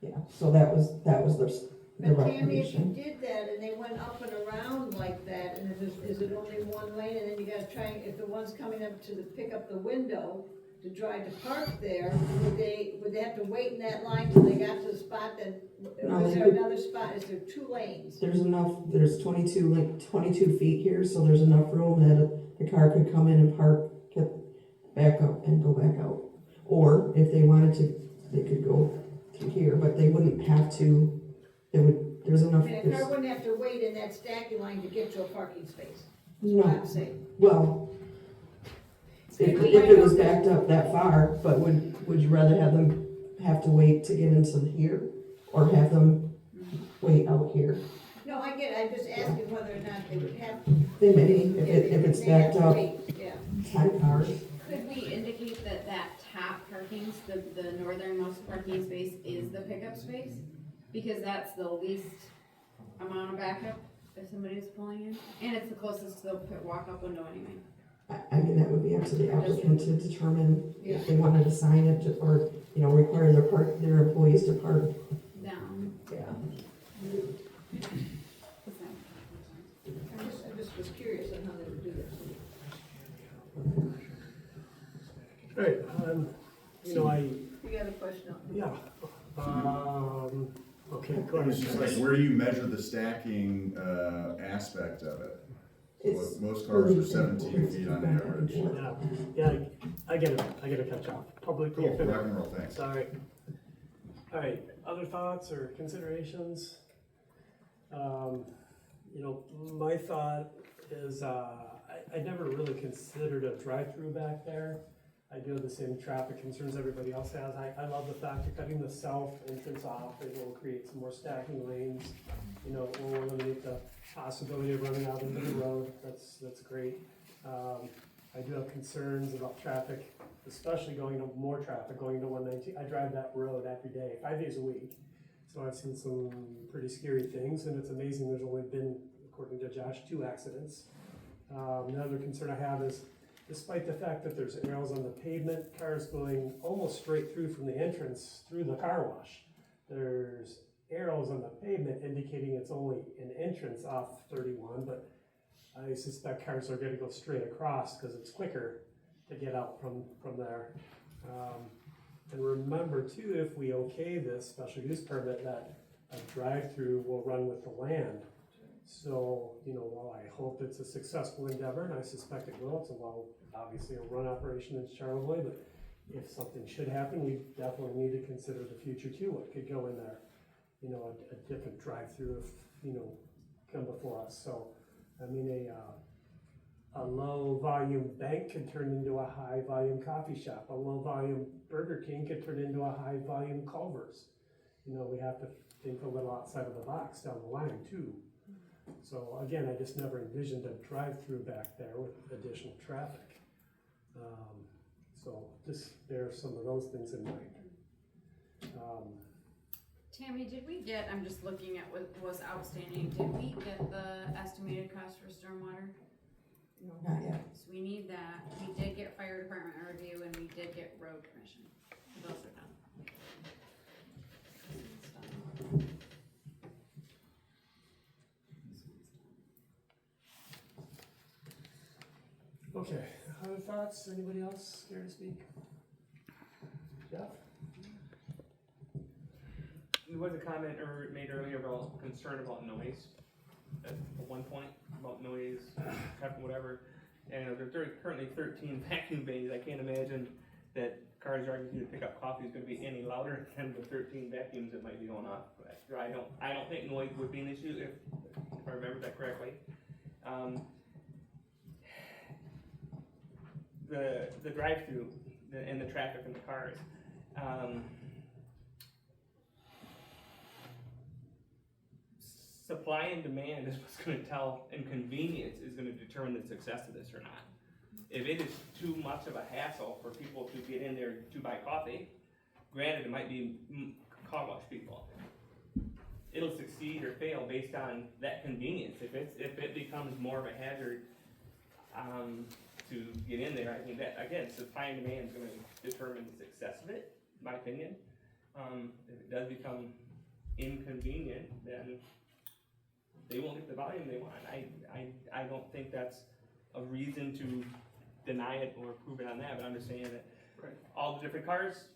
Yeah, so that was the But Tammy, if you recommendation. did that and they went up and around like that, and is it only one lane, and then you gotta try, if the one's coming up to pick up the window to drive to park there, would they have to wait in that line till they got to the spot that, No, or is they there could- another spot, is there 2 lanes? There's 22 feet here, so there's enough room that the car could come in and park, get back up and go back out. Or if they wanted to, they could go through here, but they wouldn't have to, there's enough. I mean, a car wouldn't have to wait in that stacking line to get to a parking space, that's No. what I'm saying. Well, if it was backed up that far, but would you rather have them have to wait to get into here, or have them wait out here? No, I get it, I'm just asking whether or not they would have. They may, if it's they have backed to up wait, yeah. 10 cars. Could we indicate that top parking, the northernmost parking space is the pickup space? Because that's the least amount of backup if somebody's pulling in, and it's the closest to the walk-up window anyway. I mean, that would be up to the applicant to determine if they wanted to sign it, or, you know, require their employees to park. Down. Yeah. I just was curious on how they would do this. Right, you know, You got a question? yeah, okay, go ahead. It's just like, where do you measure the stacking, aspect of it? So most cars are 17 feet on average. Yeah, I gotta catch up. Public. Cool, rock and roll, thanks. Sorry. All right, other thoughts or considerations? You know, my thought is, I never really considered a drive-through back there. I do have the same traffic concerns everybody else has. I love the fact of cutting the south entrance off. It will create some more stacking lanes. You know, it will eliminate the possibility of running out into the road. That's great. I do have concerns about traffic, especially more traffic going to 119. I drive that road every day, 5 days a week. So I've seen some pretty scary things, and it's amazing there's only been, according to Josh, 2 accidents. Another concern I have is, despite the fact that there's arrows on the pavement, cars going almost straight through from the entrance through the car wash. There's arrows on the pavement indicating it's only an entrance off 31, but I suspect cars are gonna go straight across because it's quicker to get out from there. And remember too, if we okay this special use permit, that a drive-through will run with the land. So, you know, while I hope it's a successful endeavor, and I suspect it will, it's obviously a run operation in Charlevoix, but if something should happen, we definitely need to consider the future too, what could go in there. You know, a different drive-through if, you know, come before us. So, I mean, a low volume bank could turn into a high volume coffee shop. A low volume Burger King could turn into a high volume Culver's. You know, we have to think a little outside of the box down the line too. So again, I just never envisioned a drive-through back there with additional traffic. So just bear some of those things in mind. Tammy, did we get, I'm just looking at what was outstanding, did we get the estimated cost for stormwater? No, not yet. So we need that. We did get fire department review and we did get road commission. Those are done. Okay, other thoughts? Anybody else care to speak? Jeff? There was a comment made earlier about concern about noise at one point, about noise, traffic, whatever. And there are currently 13 vacuum bays. I can't imagine that cars driving through to pick up coffee is going to be any louder than the 13 vacuums that might be going off. But I don't think noise would be an issue if I remember that correctly. The drive-through and the traffic and the cars. Supply and demand is what's going to tell, and convenience is going to determine the success of this or not. If it is too much of a hassle for people to get in there to buy coffee, granted it might be car wash people, it'll succeed or fail based on that convenience. If it becomes more of a hazard to get in there, I think that again, supply and demand is going to determine the success of it, in my opinion. If it does become inconvenient, then they won't get the volume they want. I don't think that's a reason to deny it or prove it on that, but understand that all the different cars,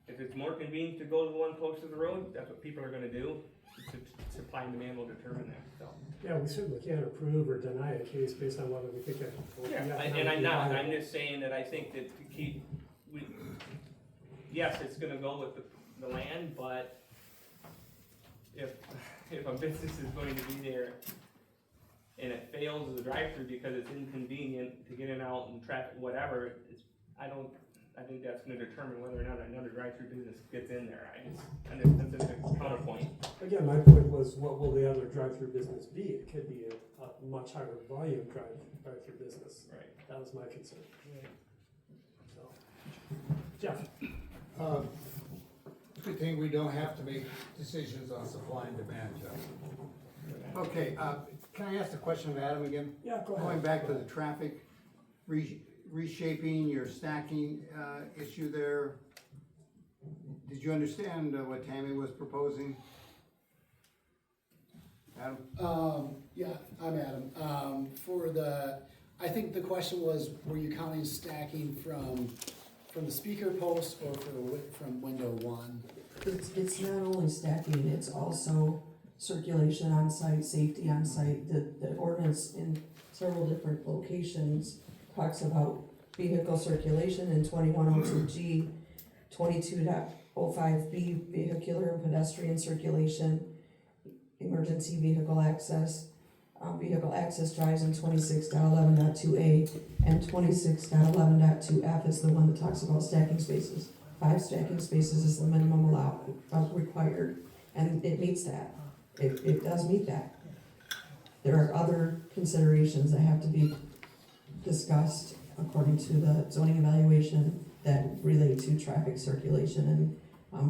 if it's more convenient to go to the one close to the road, that's what people are gonna do. Supply and demand will determine that, so. Yeah, we certainly can't approve or deny a case based on whether we think it will be And I'm not, I'm just saying that I think that to keep, yes, it's gonna go with the land, but if a business is going to be there and it fails as a drive-through because it's inconvenient to get in and out and traffic, whatever, I think that's gonna determine whether or not another drive-through business gets in there. I just consider it a counterpoint. Again, my point was, what will the other drive-through business be? It could be a much higher volume drive-through business. Right. That was my concern. So, Jeff? Good thing we don't have to make decisions on supply and demand, Jeff. Okay, can I ask a question of Adam again? Yeah, go ahead. Going back to the traffic, reshaping your stacking issue there. Did you understand what Tammy was proposing? Adam? Yeah, I'm Adam. I think the question was, were you counting stacking from the speaker post or from window one? It's not only stacking, it's also circulation on site, safety on site. The ordinance in several different locations talks about vehicle circulation in 2102G, 22.05B, vehicular and pedestrian circulation, emergency vehicle access drives in 26.11.2A, and 26.11.2F is the one that talks about stacking spaces. 5 stacking spaces is the minimum required, and it meets that. It does meet that. There are other considerations that have to be discussed according to the zoning evaluation that relate to traffic circulation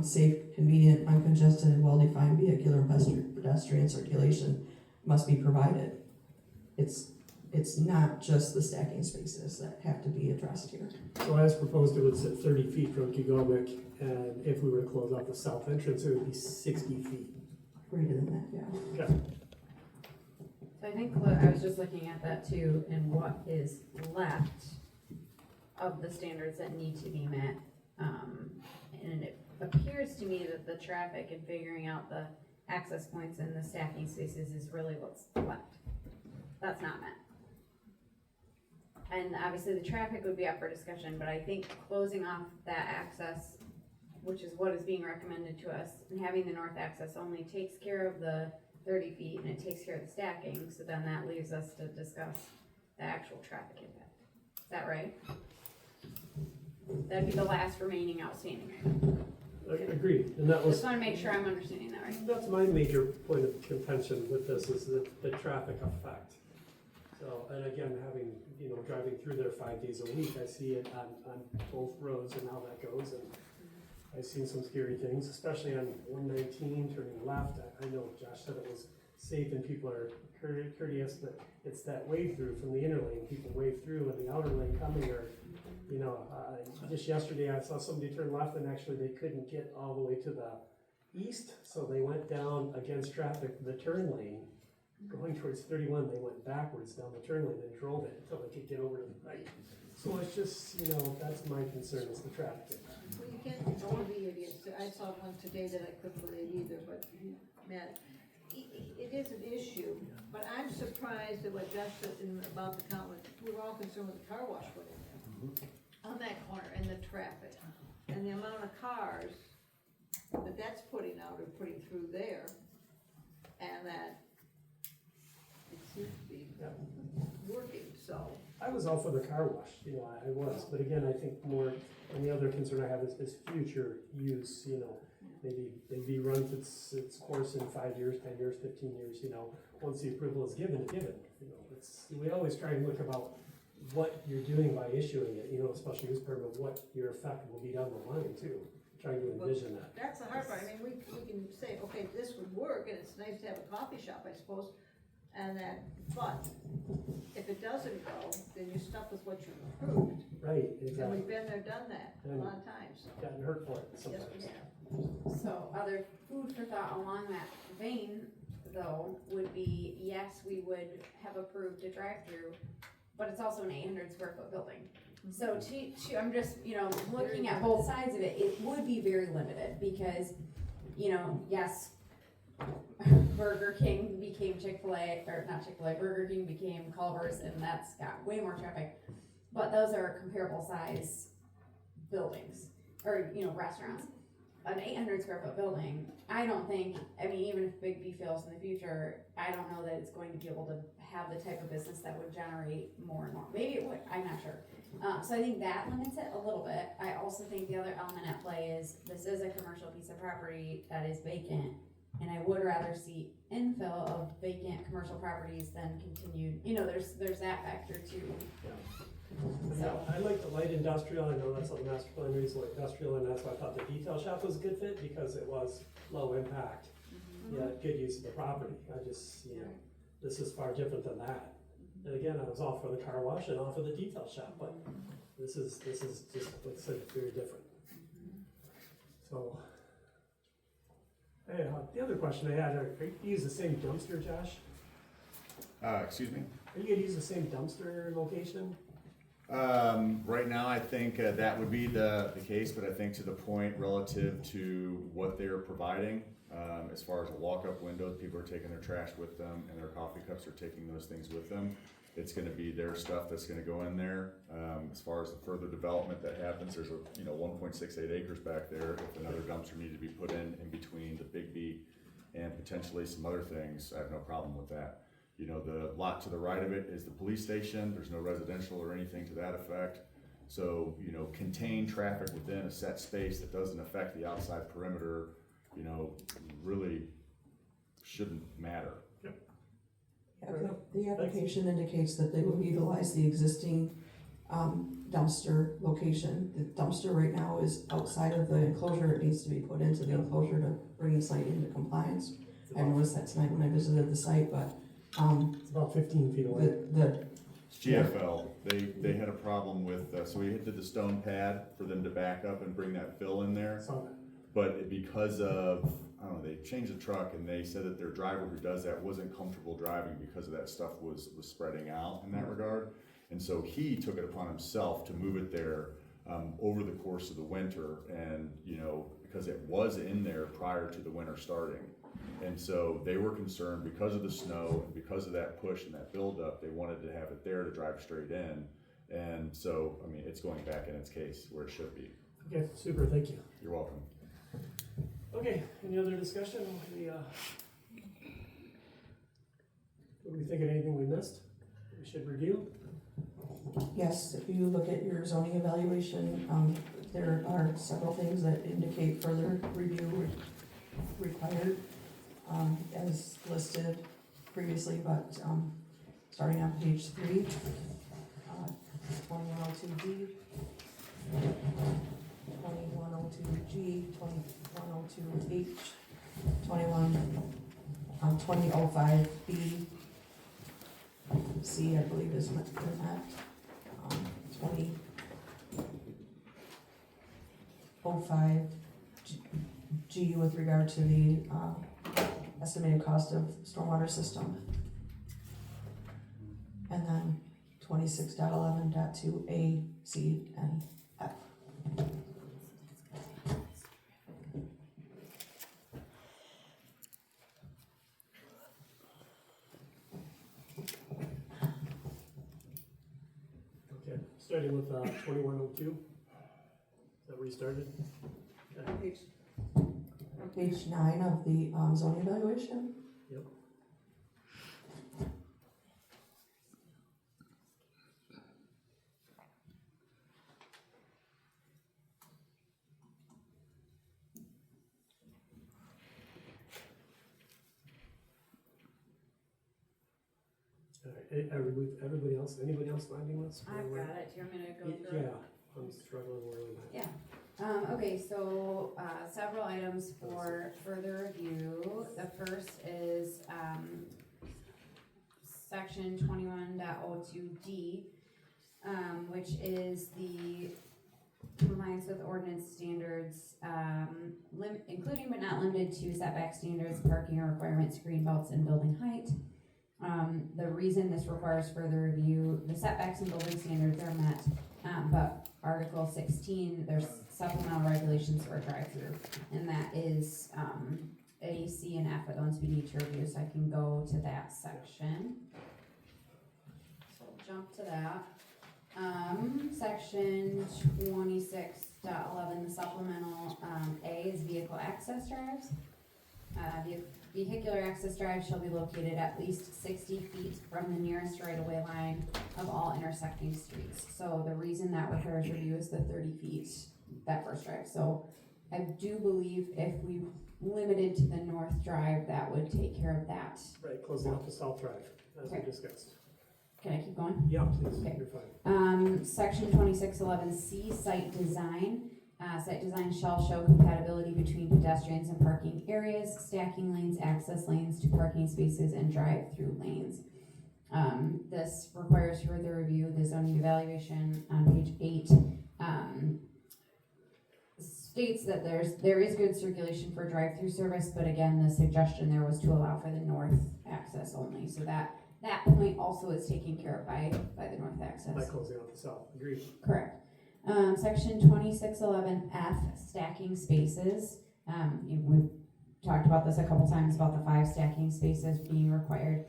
Safe, convenient, uncongested, and well-defined vehicular and pedestrian circulation must be provided. It's not just the stacking spaces that have to be addressed here. So as proposed, it would sit 30 feet from Kegomic, and if we were to close off the south entrance, it would be 60 feet. Greater than that, yeah. Okay. So I think I was just looking at that too, and what is left of the standards that need to be met. And it appears to me that the traffic and figuring out the access points and the stacking spaces is really what's left. That's not met. And obviously the traffic would be up for discussion, but I think closing off that access, which is what is being recommended to us, and having the north access only takes care of the 30 feet and it takes care of the stacking, so then that leaves us to discuss the actual traffic impact. Is that right? That'd be the last remaining outstanding item. Agreed, and that was. Just wanna make sure I'm understanding that right. That's my major point of contention with this, is the traffic effect. So, and again, having, driving through there 5 days a week, I see it on both roads and how that goes, and I've seen some scary things, especially on 119 turning left. I know Josh said it was safe and people are courteous, but it's that wave through from the inner lane. People wave through, and the outer lane coming, or just yesterday I saw somebody turn left and actually they couldn't get all the way to the east, so they went down against traffic, the turn lane. Going towards 31, they went backwards down the turn lane and drove it until they could get over to the right. So it's just, that's my concern, is the traffic. Well, you can't all be idiots. I saw one today that I couldn't believe either, but Matt, it is an issue, but I'm surprised at what Josh said about the comment. We were all concerned with the car wash put in there on that corner, and the traffic and the amount of cars that that's putting out or putting through there, and that it seems to be working. So I was all for the car wash, I was, but again, I think more, and the other concern I have is future use, maybe runs its course in 5 years, 10 years, 15 years, once the approval is given, we always try and look about what you're doing by issuing it, a special use permit, what your effect will be down the line too, trying to envision that. that's the hard part. I mean, we can say, okay, this would work, and it's nice to have a coffee shop, I suppose, and that, but if it doesn't go, then you're stuck with what you approved. Right, exactly. And we've been there, done that a lot of times. So. Gotten hurt for it sometimes. Yes, we have. So other food for thought along that vein, though, would be, yes, we would have approved a drive-through, but it's also an 800 square foot building. So I'm just, looking at both sides of it, it would be very limited because, yes, Burger King became Chick-fil-A, or not Chick-fil-A, Burger King became Culver's, and that's got way more traffic. But those are comparable size buildings, or, restaurants. An 800 square foot building, I don't think, even if Big B fails in the future, I don't know that it's going to be able to have the type of business that would generate more and more. Maybe it would, I'm not sure. So I think that limits it a little bit. I also think the other element at play is this is a commercial piece of property that is vacant, and I would rather see infill of vacant commercial properties than continued, there's that factor too. Yeah. So I like the light industrial. I know that's what the master plan reads, light industrial, and that's why I thought the detail shop was a good fit, because it was low impact. Yeah, good use of the property. I just, this is far different than that. And again, I was all for the car wash and all for the detail shop, but this is just, like I said, very different. So, hey, the other question I had, are you gonna use the same dumpster, Josh? Excuse me? Are you gonna use the same dumpster location? Right now, I think that would be the case, but I think to the point relative to what they're providing, as far as a walk-up window, people are taking their trash with them, and their coffee cups are taking those things with them. It's gonna be their stuff that's gonna go in there. As far as the further development that happens, there's 1.68 acres back there. If another dumpster needed to be put in between the Big B and potentially some other things, I have no problem with that. The lot to the right of it is the police station. There's no residential or anything to that effect. So, contain traffic within a set space that doesn't affect the outside perimeter, really shouldn't matter. Yep. The application indicates that they will utilize the existing dumpster location. The dumpster right now is outside of the enclosure, it needs to be put into the enclosure to bring the site into compliance. I noticed that tonight when I visited the site, but, It's about 15 feet away. It's GFL, they had a problem with, so we did the stone pad for them to back up and bring that fill in there. Saw that. But because of, I don't know, they changed the truck and they said that their driver who does that wasn't comfortable driving because of that stuff was spreading out in that regard. And so he took it upon himself to move it there over the course of the winter, and because it was in there prior to the winter starting. And so they were concerned because of the snow and because of that push and that buildup, they wanted to have it there to drive straight in. And so, I mean, it's going back in its case where it should be. Okay, super, thank you. You're welcome. Okay, any other discussion? What do we think of anything we missed? We should review? Yes, if you look at your zoning evaluation, there are several things that indicate further review required, as listed previously, but, starting on page 3, 2102D, 2102G, 2102H, 2005B, C, I believe is met, 2005 G with regard to the estimated cost of stormwater system. And then 26.11.2A, C, and F. Okay, starting with 2102. Is that where you started? Okay. Page 9 of the zoning evaluation. Yep. Everybody else, anybody else finding this? I've got it, do you want me to go through it? Yeah, I'm struggling where I'm at. Yeah. Okay, so several items for further review. The first is section 21.02D, which is the compliance with ordinance standards, including but not limited to setback standards, parking requirements, green belts, and building height. The reason this requires further review, the setbacks and building standards are met, but Article 16, there's supplemental regulations for a drive-thru, and that is A, C, and F are the ones we need to review, so I can go to that section. So we'll jump to that. Section 26.11, the supplemental A is vehicle access drives. Vehicular access drives shall be located at least 60 feet from the nearest right-of-way line of all intersecting streets. So the reason that requires review is the 30 feet, that first drive. So I do believe if we limited to the north drive, that would take care of that. Right, closing out the south drive, as we discussed. Can I keep going? Yeah, please, Okay. you're fine. Section 26.11C, site design. Site design shall show compatibility between pedestrians and parking areas, stacking lanes, access lanes to parking spaces, and drive-through lanes. This requires further review. The zoning evaluation on page 8 states that there is good circulation for drive-through service, but again, the suggestion there was to allow for the north access only. So that point also is taken care of by the north access. By closing out the south, agreed. Correct. Section 26.11F, stacking spaces. We've talked about this a couple times about the 5 stacking spaces being required.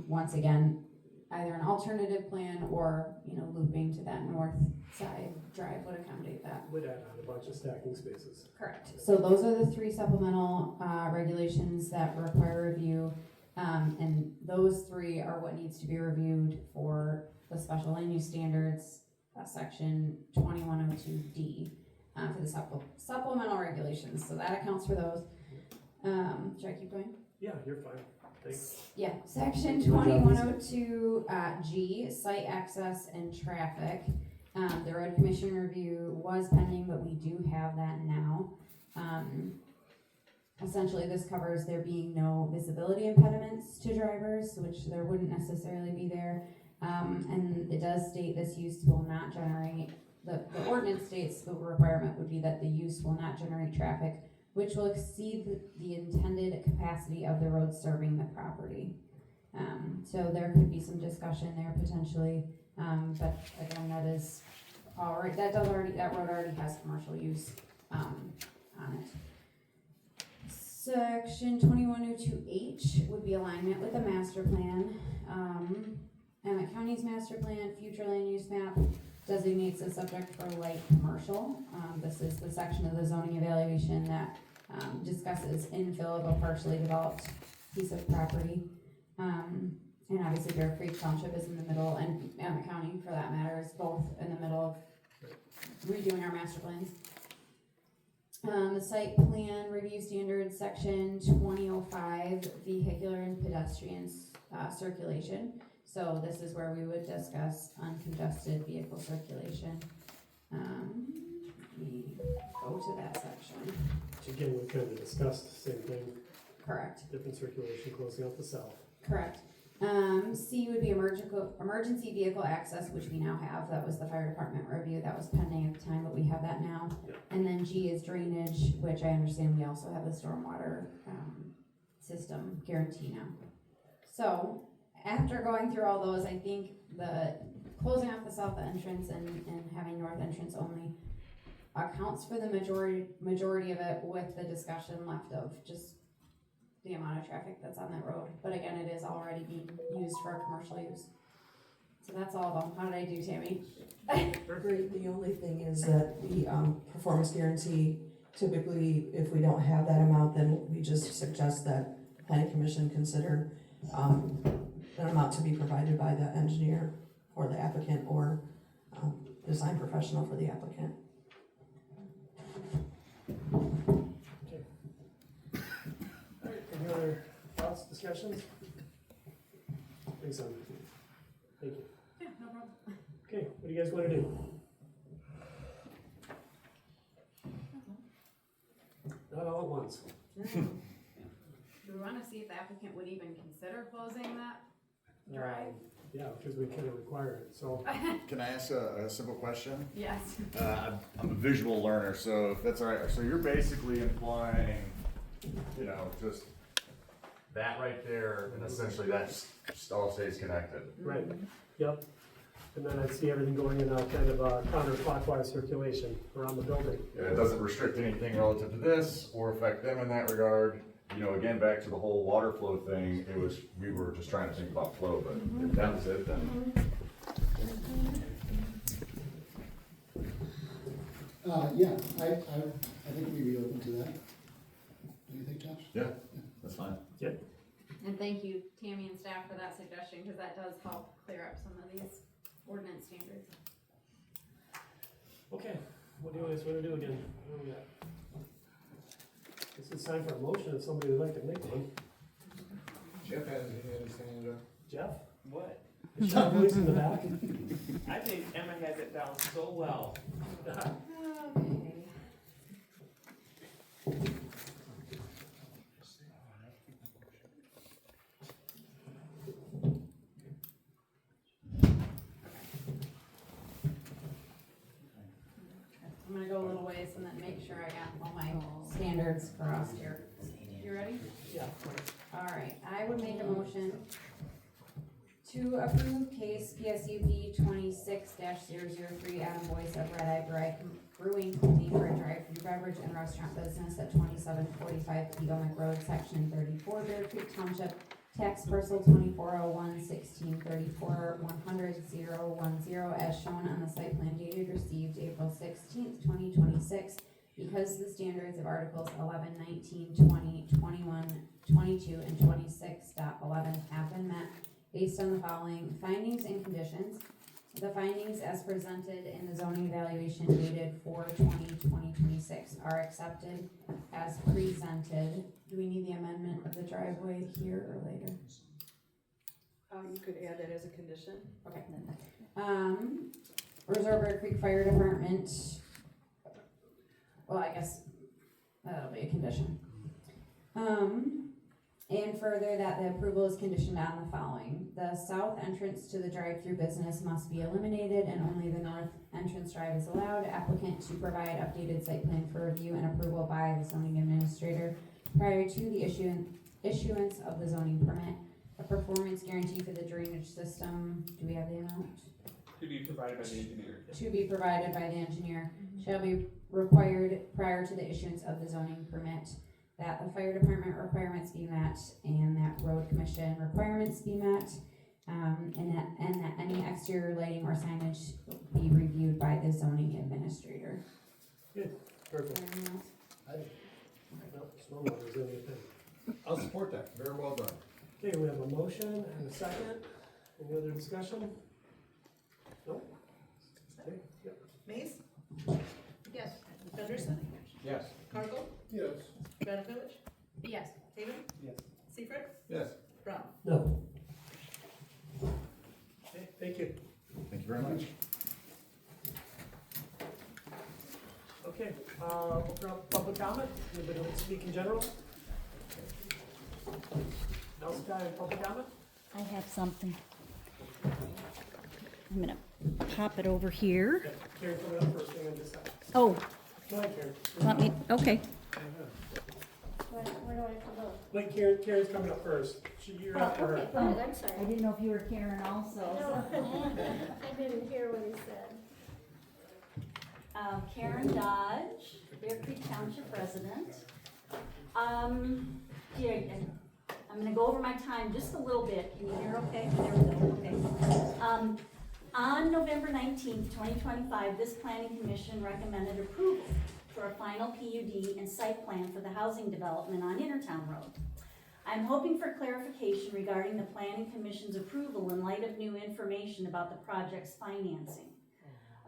Once again, either an alternative plan or, looping to that north side drive would accommodate that. Would add on a bunch of stacking spaces. Correct. So those are the 3 supplemental regulations that require review. And those 3 are what needs to be reviewed for the special land use standards, section 2102D, for the supplemental regulations. So that accounts for those. Should I keep going? Yeah, you're fine. Yeah, section 2102, G, site access and traffic. The road commission review was pending, but we do have that now. Essentially, this covers there being no visibility impediments to drivers, which there wouldn't necessarily be there. And it does state this use will not generate, the ordinance states the requirement would be that the use will not generate traffic which will exceed the intended capacity of the road serving the property. So there could be some discussion there potentially, but again, that is all right. That road already has commercial use on it. Section 2102H would be alignment with the master plan. Emmett County's master plan, future land use map designates the subject for light commercial. This is the section of the zoning evaluation that discusses infill of a partially developed piece of property. And obviously Bear Creek Township is in the middle, and Emmett County for that matter is both in the middle of redoing our master plans. The site plan review standards, section 2005, vehicular and pedestrian circulation. So this is where we would discuss uncongested vehicle circulation. Let me go to that section. Which again, we kind of discussed the same thing. Correct. Different circulation closing out the south. Correct. C would be emergency vehicle access, which we now have. That was the fire department review. That was pending at the time, but we have that now. Yep. And then G is drainage, which I understand we also have the stormwater system guarantee now. So after going through all those, I think the closing off the south entrance and having north entrance only accounts for the majority of it, with the discussion left of just the amount of traffic that's on that road. But again, it is already being used for commercial use. So that's all of them. How did I do, Tammy? Great. The only thing is that the performance guarantee, typically if we don't have that amount, then we just suggest that planning commission consider an amount to be provided by the engineer or the applicant or design professional for the applicant. Any other thoughts, discussions? Thanks, Thank you. Yeah, no problem. Okay, what do you guys want to do? Not all at once. Do we want to see if the applicant would even consider closing that drive? Yeah, because we kind of require it, so. Can I ask a simple question? Yes. I'm a visual learner, so if that's all right. So you're basically implying, just that right there, and essentially that just all stays connected. Right, yep. And then I see everything going in a kind of a counterclockwise circulation around the building. Yeah, it doesn't restrict anything relative to this or affect them in that regard. Again, back to the whole water flow thing, we were just trying to think about flow, but if that was it, then. Yeah, I think we'd be open to that. Do you think, Josh? Yeah, that's fine. Yep. And thank you, Tammy and staff, for that suggestion, because that does help clear up some of these ordinance standards. Okay, what do you guys want to do again? What do we got? This is time for a motion if somebody would like to make one. Jeff has his hand up. Jeff? What? Is Jeff Boyce in the back? I think Emma has it down so well. Okay. I'm gonna go a little ways and then make sure I got all my standards crossed here. You ready? Yeah. All right, I would make a motion to approve case PSUP26-003 Adam Boyce of Redeye Brewing Company for a drive-thru beverage and restaurant business at 2745 Kegomic Rd, section 34, Bear Creek Township, tax parcel 2401-1634-100-010, as shown on the site plan dated received April 16th, 2026, because the standards of Articles 11, 19, 20, 21, 22, and 26.11 have been met, based on the following findings and conditions. The findings as presented in the zoning evaluation dated 4/20/2026 are accepted as presented. Do we need the amendment of the driveway here or later? You could add that as a condition. Okay. Reservoir Creek Fire Department, well, I guess that'll be a condition. And further, that the approval is conditioned on the following. The south entrance to the drive-through business must be eliminated and only the north entrance drive is allowed. Applicant to provide updated site plan for review and approval by the zoning administrator prior to the issuance of the zoning permit. A performance guarantee for the drainage system, do we have the amount? To be provided by the engineer. To be provided by the engineer shall be required prior to the issuance of the zoning permit. That the fire department requirements be met and that road commission requirements be met. And that any exterior lighting or signage be reviewed by the zoning administrator. Good, perfect. Anything else? No, stormwater is anything. I'll support that, very well done. Okay, we have a motion and a second. Any other discussion? No? Okay, yep. Mace? Yes. Henderson? Yes. Cargill? Yes. Benefovich? Yes. Taylor? Yes. Seifert? Yes. Brown? No. Okay, thank you. Thank you very much. Okay, open up public comment. Anybody want to speak in general? Now's the time, public comment? I have something. I'm gonna pop it over here. Okay, Karen, coming up first thing on this side. Oh, Go ahead, Karen. want me, okay. Where do I have to go? Wait, Karen's coming up first. You're after her. Okay, go ahead, I'm sorry. I didn't know if you were Karen also. No, I didn't hear what he said. Karen Dodge, Bear Creek Township resident. Here, I'm gonna go over my time just a little bit. Can you hear okay? There we go, okay. On November 19th, 2025, this planning commission recommended approval for a final PUD and site plan for the housing development on Intertown Road. I'm hoping for clarification regarding the planning commission's approval in light of new information about the project's financing.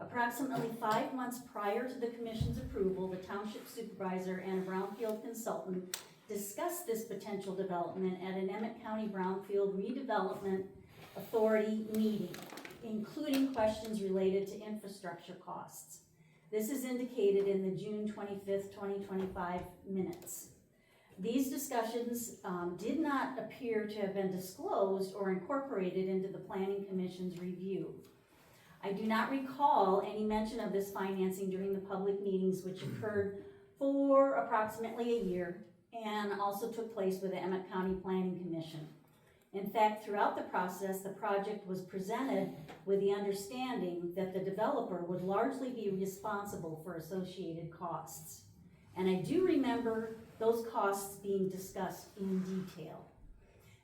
Approximately 5 months prior to the commission's approval, the township supervisor and a brownfield consultant discussed this potential development at an Emmett County Brownfield Redevelopment Authority meeting, including questions related to infrastructure costs. This is indicated in the June 25th, 2025 minutes. These discussions did not appear to have been disclosed or incorporated into the Planning Commission's review. I do not recall any mention of this financing during the public meetings which occurred for approximately a year and also took place with the Emmett County Planning Commission. In fact, throughout the process, the project was presented with the understanding that the developer would largely be responsible for associated costs. And I do remember those costs being discussed in detail.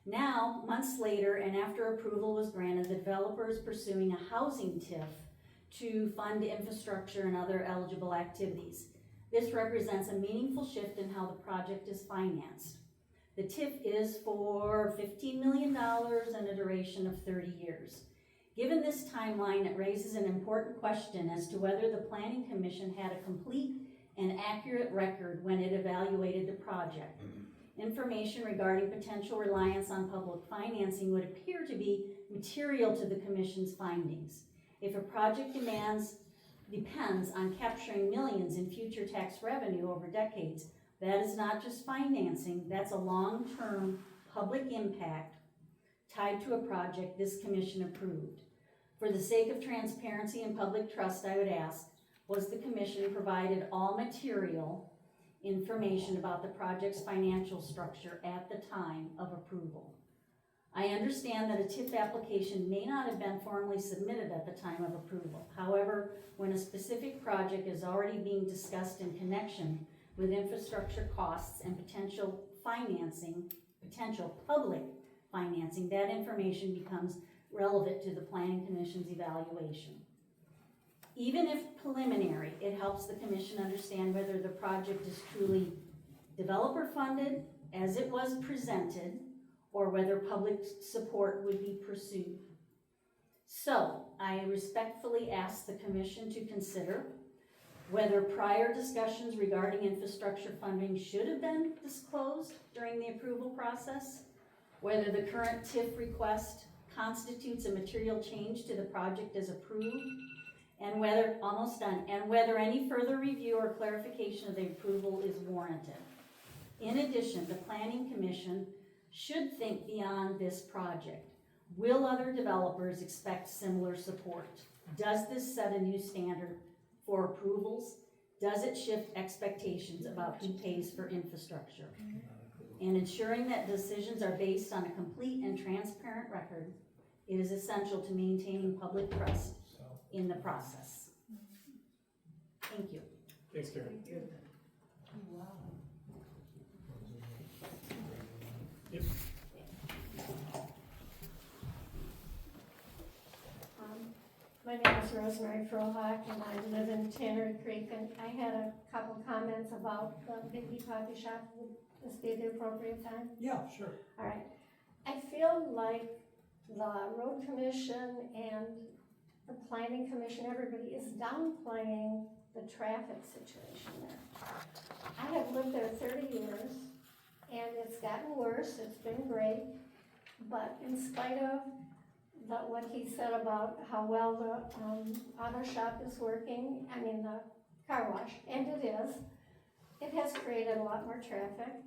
Now, months later, and after approval was granted, the developer is pursuing a housing TIF to fund infrastructure and other eligible activities. This represents a meaningful shift in how the project is financed. The TIF is for $15 million and a duration of 30 years. Given this timeline, it raises an important question as to whether the Planning Commission had a complete and accurate record when it evaluated the project. Information regarding potential reliance on public financing would appear to be material to the Commission's findings. If a project depends on capturing millions in future tax revenue over decades, that is not just financing, that's a long-term public impact tied to a project this Commission approved. For the sake of transparency and public trust, I would ask, was the Commission provided all material information about the project's financial structure at the time of approval? I understand that a TIF application may not have been formally submitted at the time of approval. However, when a specific project is already being discussed in connection with infrastructure costs and potential public financing, that information becomes relevant to the Planning Commission's evaluation. Even if preliminary, it helps the Commission understand whether the project is truly developer funded as it was presented, or whether public support would be pursued. So, I respectfully ask the commission to consider whether prior discussions regarding infrastructure funding should have been disclosed during the approval process, whether the current TIF request constitutes a material change to the project as approved, and whether, almost done, and whether any further review or clarification of the approval is warranted. In addition, the Planning Commission should think beyond this project. Will other developers expect similar support? Does this set a new standard for approvals? Does it shift expectations about who pays for infrastructure? And ensuring that decisions are based on a complete and transparent record, it is essential to maintaining public trust in the process. Thank you. Thanks, Karen. Yep. My name is Rosemary Frohock, and I live in Tannery Creek, and I had a couple comments about the Biggie Coffee Shop. Would this be the appropriate time? Yeah, sure. All right. I feel like the road commission and the planning commission, everybody is downplaying the traffic situation there. I have lived there 30 years, and it's gotten worse. It's been great, but in spite of what he said about how well the auto shop is working, I mean the car wash, and it has created a lot more traffic.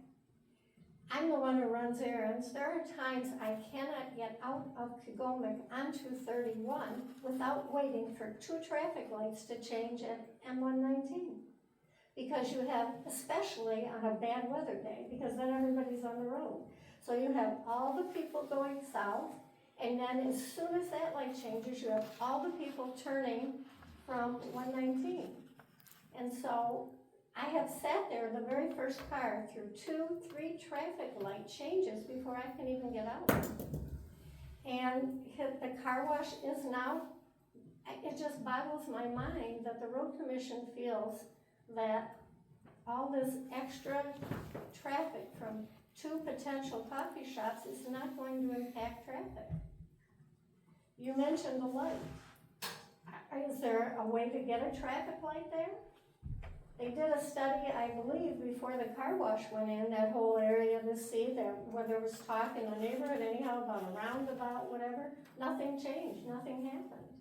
I'm the one who runs errands. There are times I cannot get out of Kegomic onto 31 without waiting for 2 traffic lights to change at M119. Because you have, especially on a bad weather day, because then everybody's on the road. So you have all the people going south, and then as soon as that light changes, you have all the people turning from 119. And so I have sat there, the very first car, through 2-3 traffic light changes before I can even get out. And the car wash is now, it just boggles my mind that the road commission feels that all this extra traffic from 2 potential coffee shops is not going to impact traffic. You mentioned the light. Is there a way to get a traffic light there? They did a study, I believe, before the car wash went in, that whole area to see that where there was talk in the neighborhood anyhow about a roundabout, whatever. Nothing changed, nothing happened.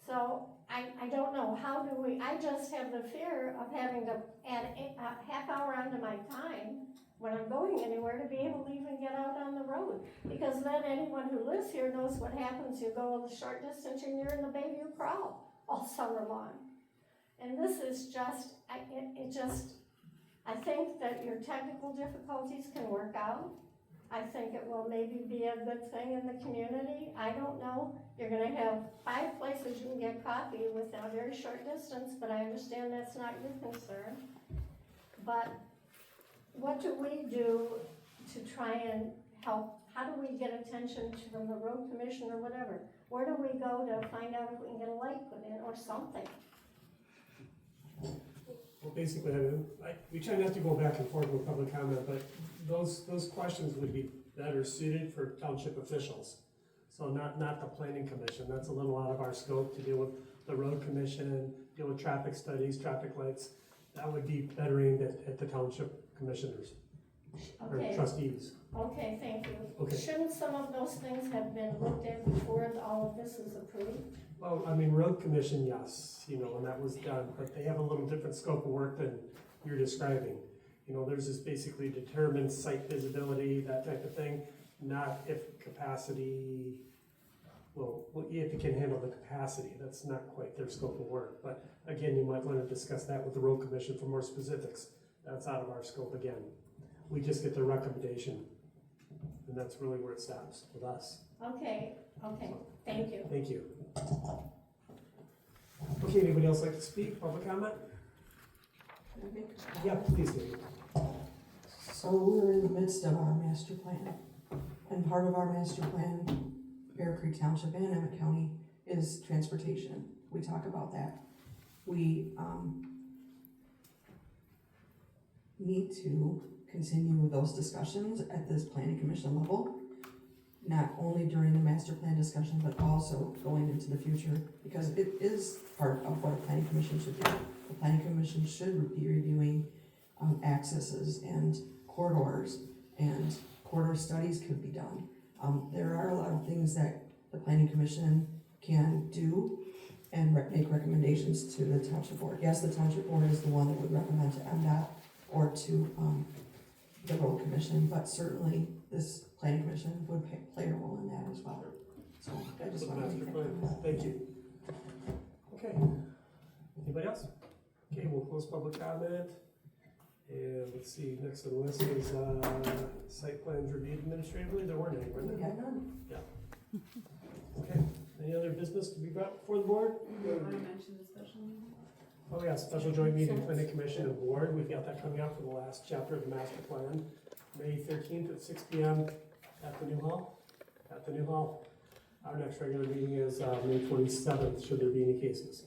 So I don't know, how do we, I just have the fear of having to add a half hour onto my time when I'm going anywhere to be able to even get out on the road. Because then anyone who lives here knows what happens. You go a short distance and you're in the Bayview crawl all summer long. And this is just, I think that your technical difficulties can work out. I think it will maybe be a good thing in the community. I don't know. You're gonna have 5 places you can get coffee within a very short distance, but I understand that's not your concern. But what do we do to try and help? How do we get attention from the road commission or whatever? Where do we go to find out if we can get a light put in or something? Well, basically, we try not to go back and forth with public comment, but those questions would be better suited for township officials. So not the planning commission. That's a little out of our scope to deal with the road commission, deal with traffic studies, traffic lights. That would be better aimed at the township commissioners or trustees. Okay, thank you. Okay. Shouldn't some of those things have been looked at before all of this is approved? Well, I mean, road commission, yes, and that was done, but they have a little different scope of work than you're describing. There's this basically determined site visibility, that type of thing, not if capacity, if it can handle the capacity. That's not quite their scope of work. But again, you might want to discuss that with the road commission for more specifics. That's out of our scope again. We just get the recommendation, and that's really where it stops with us. Okay, thank you. Thank you. Okay, anybody else like to speak? Public comment? Yeah, please do. So we're in the midst of our master plan, and part of our master plan, Bear Creek Township and Emmett County, is transportation. We talk about that. We need to continue those discussions at this planning commission level. not only during the master plan discussion, but also going into the future, because it is part of what a planning commission should do. The planning commission should be reviewing accesses and corridors, and corridor studies could be done. There are a lot of things that the planning commission can do and make recommendations to the township board. Yes, the township board is the one that would recommend to MDOT or to the road commission, but certainly this planning commission would play a role in that as well. So I just want to make that comment. Thank you. Okay, anybody else? Okay, we'll close public comment. And let's see, next on the list is, site plans reviewed administratively, there weren't any, were there? We got none. Yeah. Okay, any other business to be brought before the board? Do you want to mention the special meeting? Oh yeah, special joint meeting, planning commission and board, we've got that coming up for the last chapter of the master plan. May 13th at 6 p.m. at the new hall, Our next regular meeting is, May 27th, should there be any cases.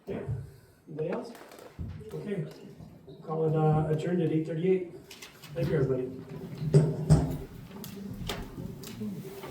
Okay, anybody else? Okay, call it, adjourned at 8:38. Thank you, everybody.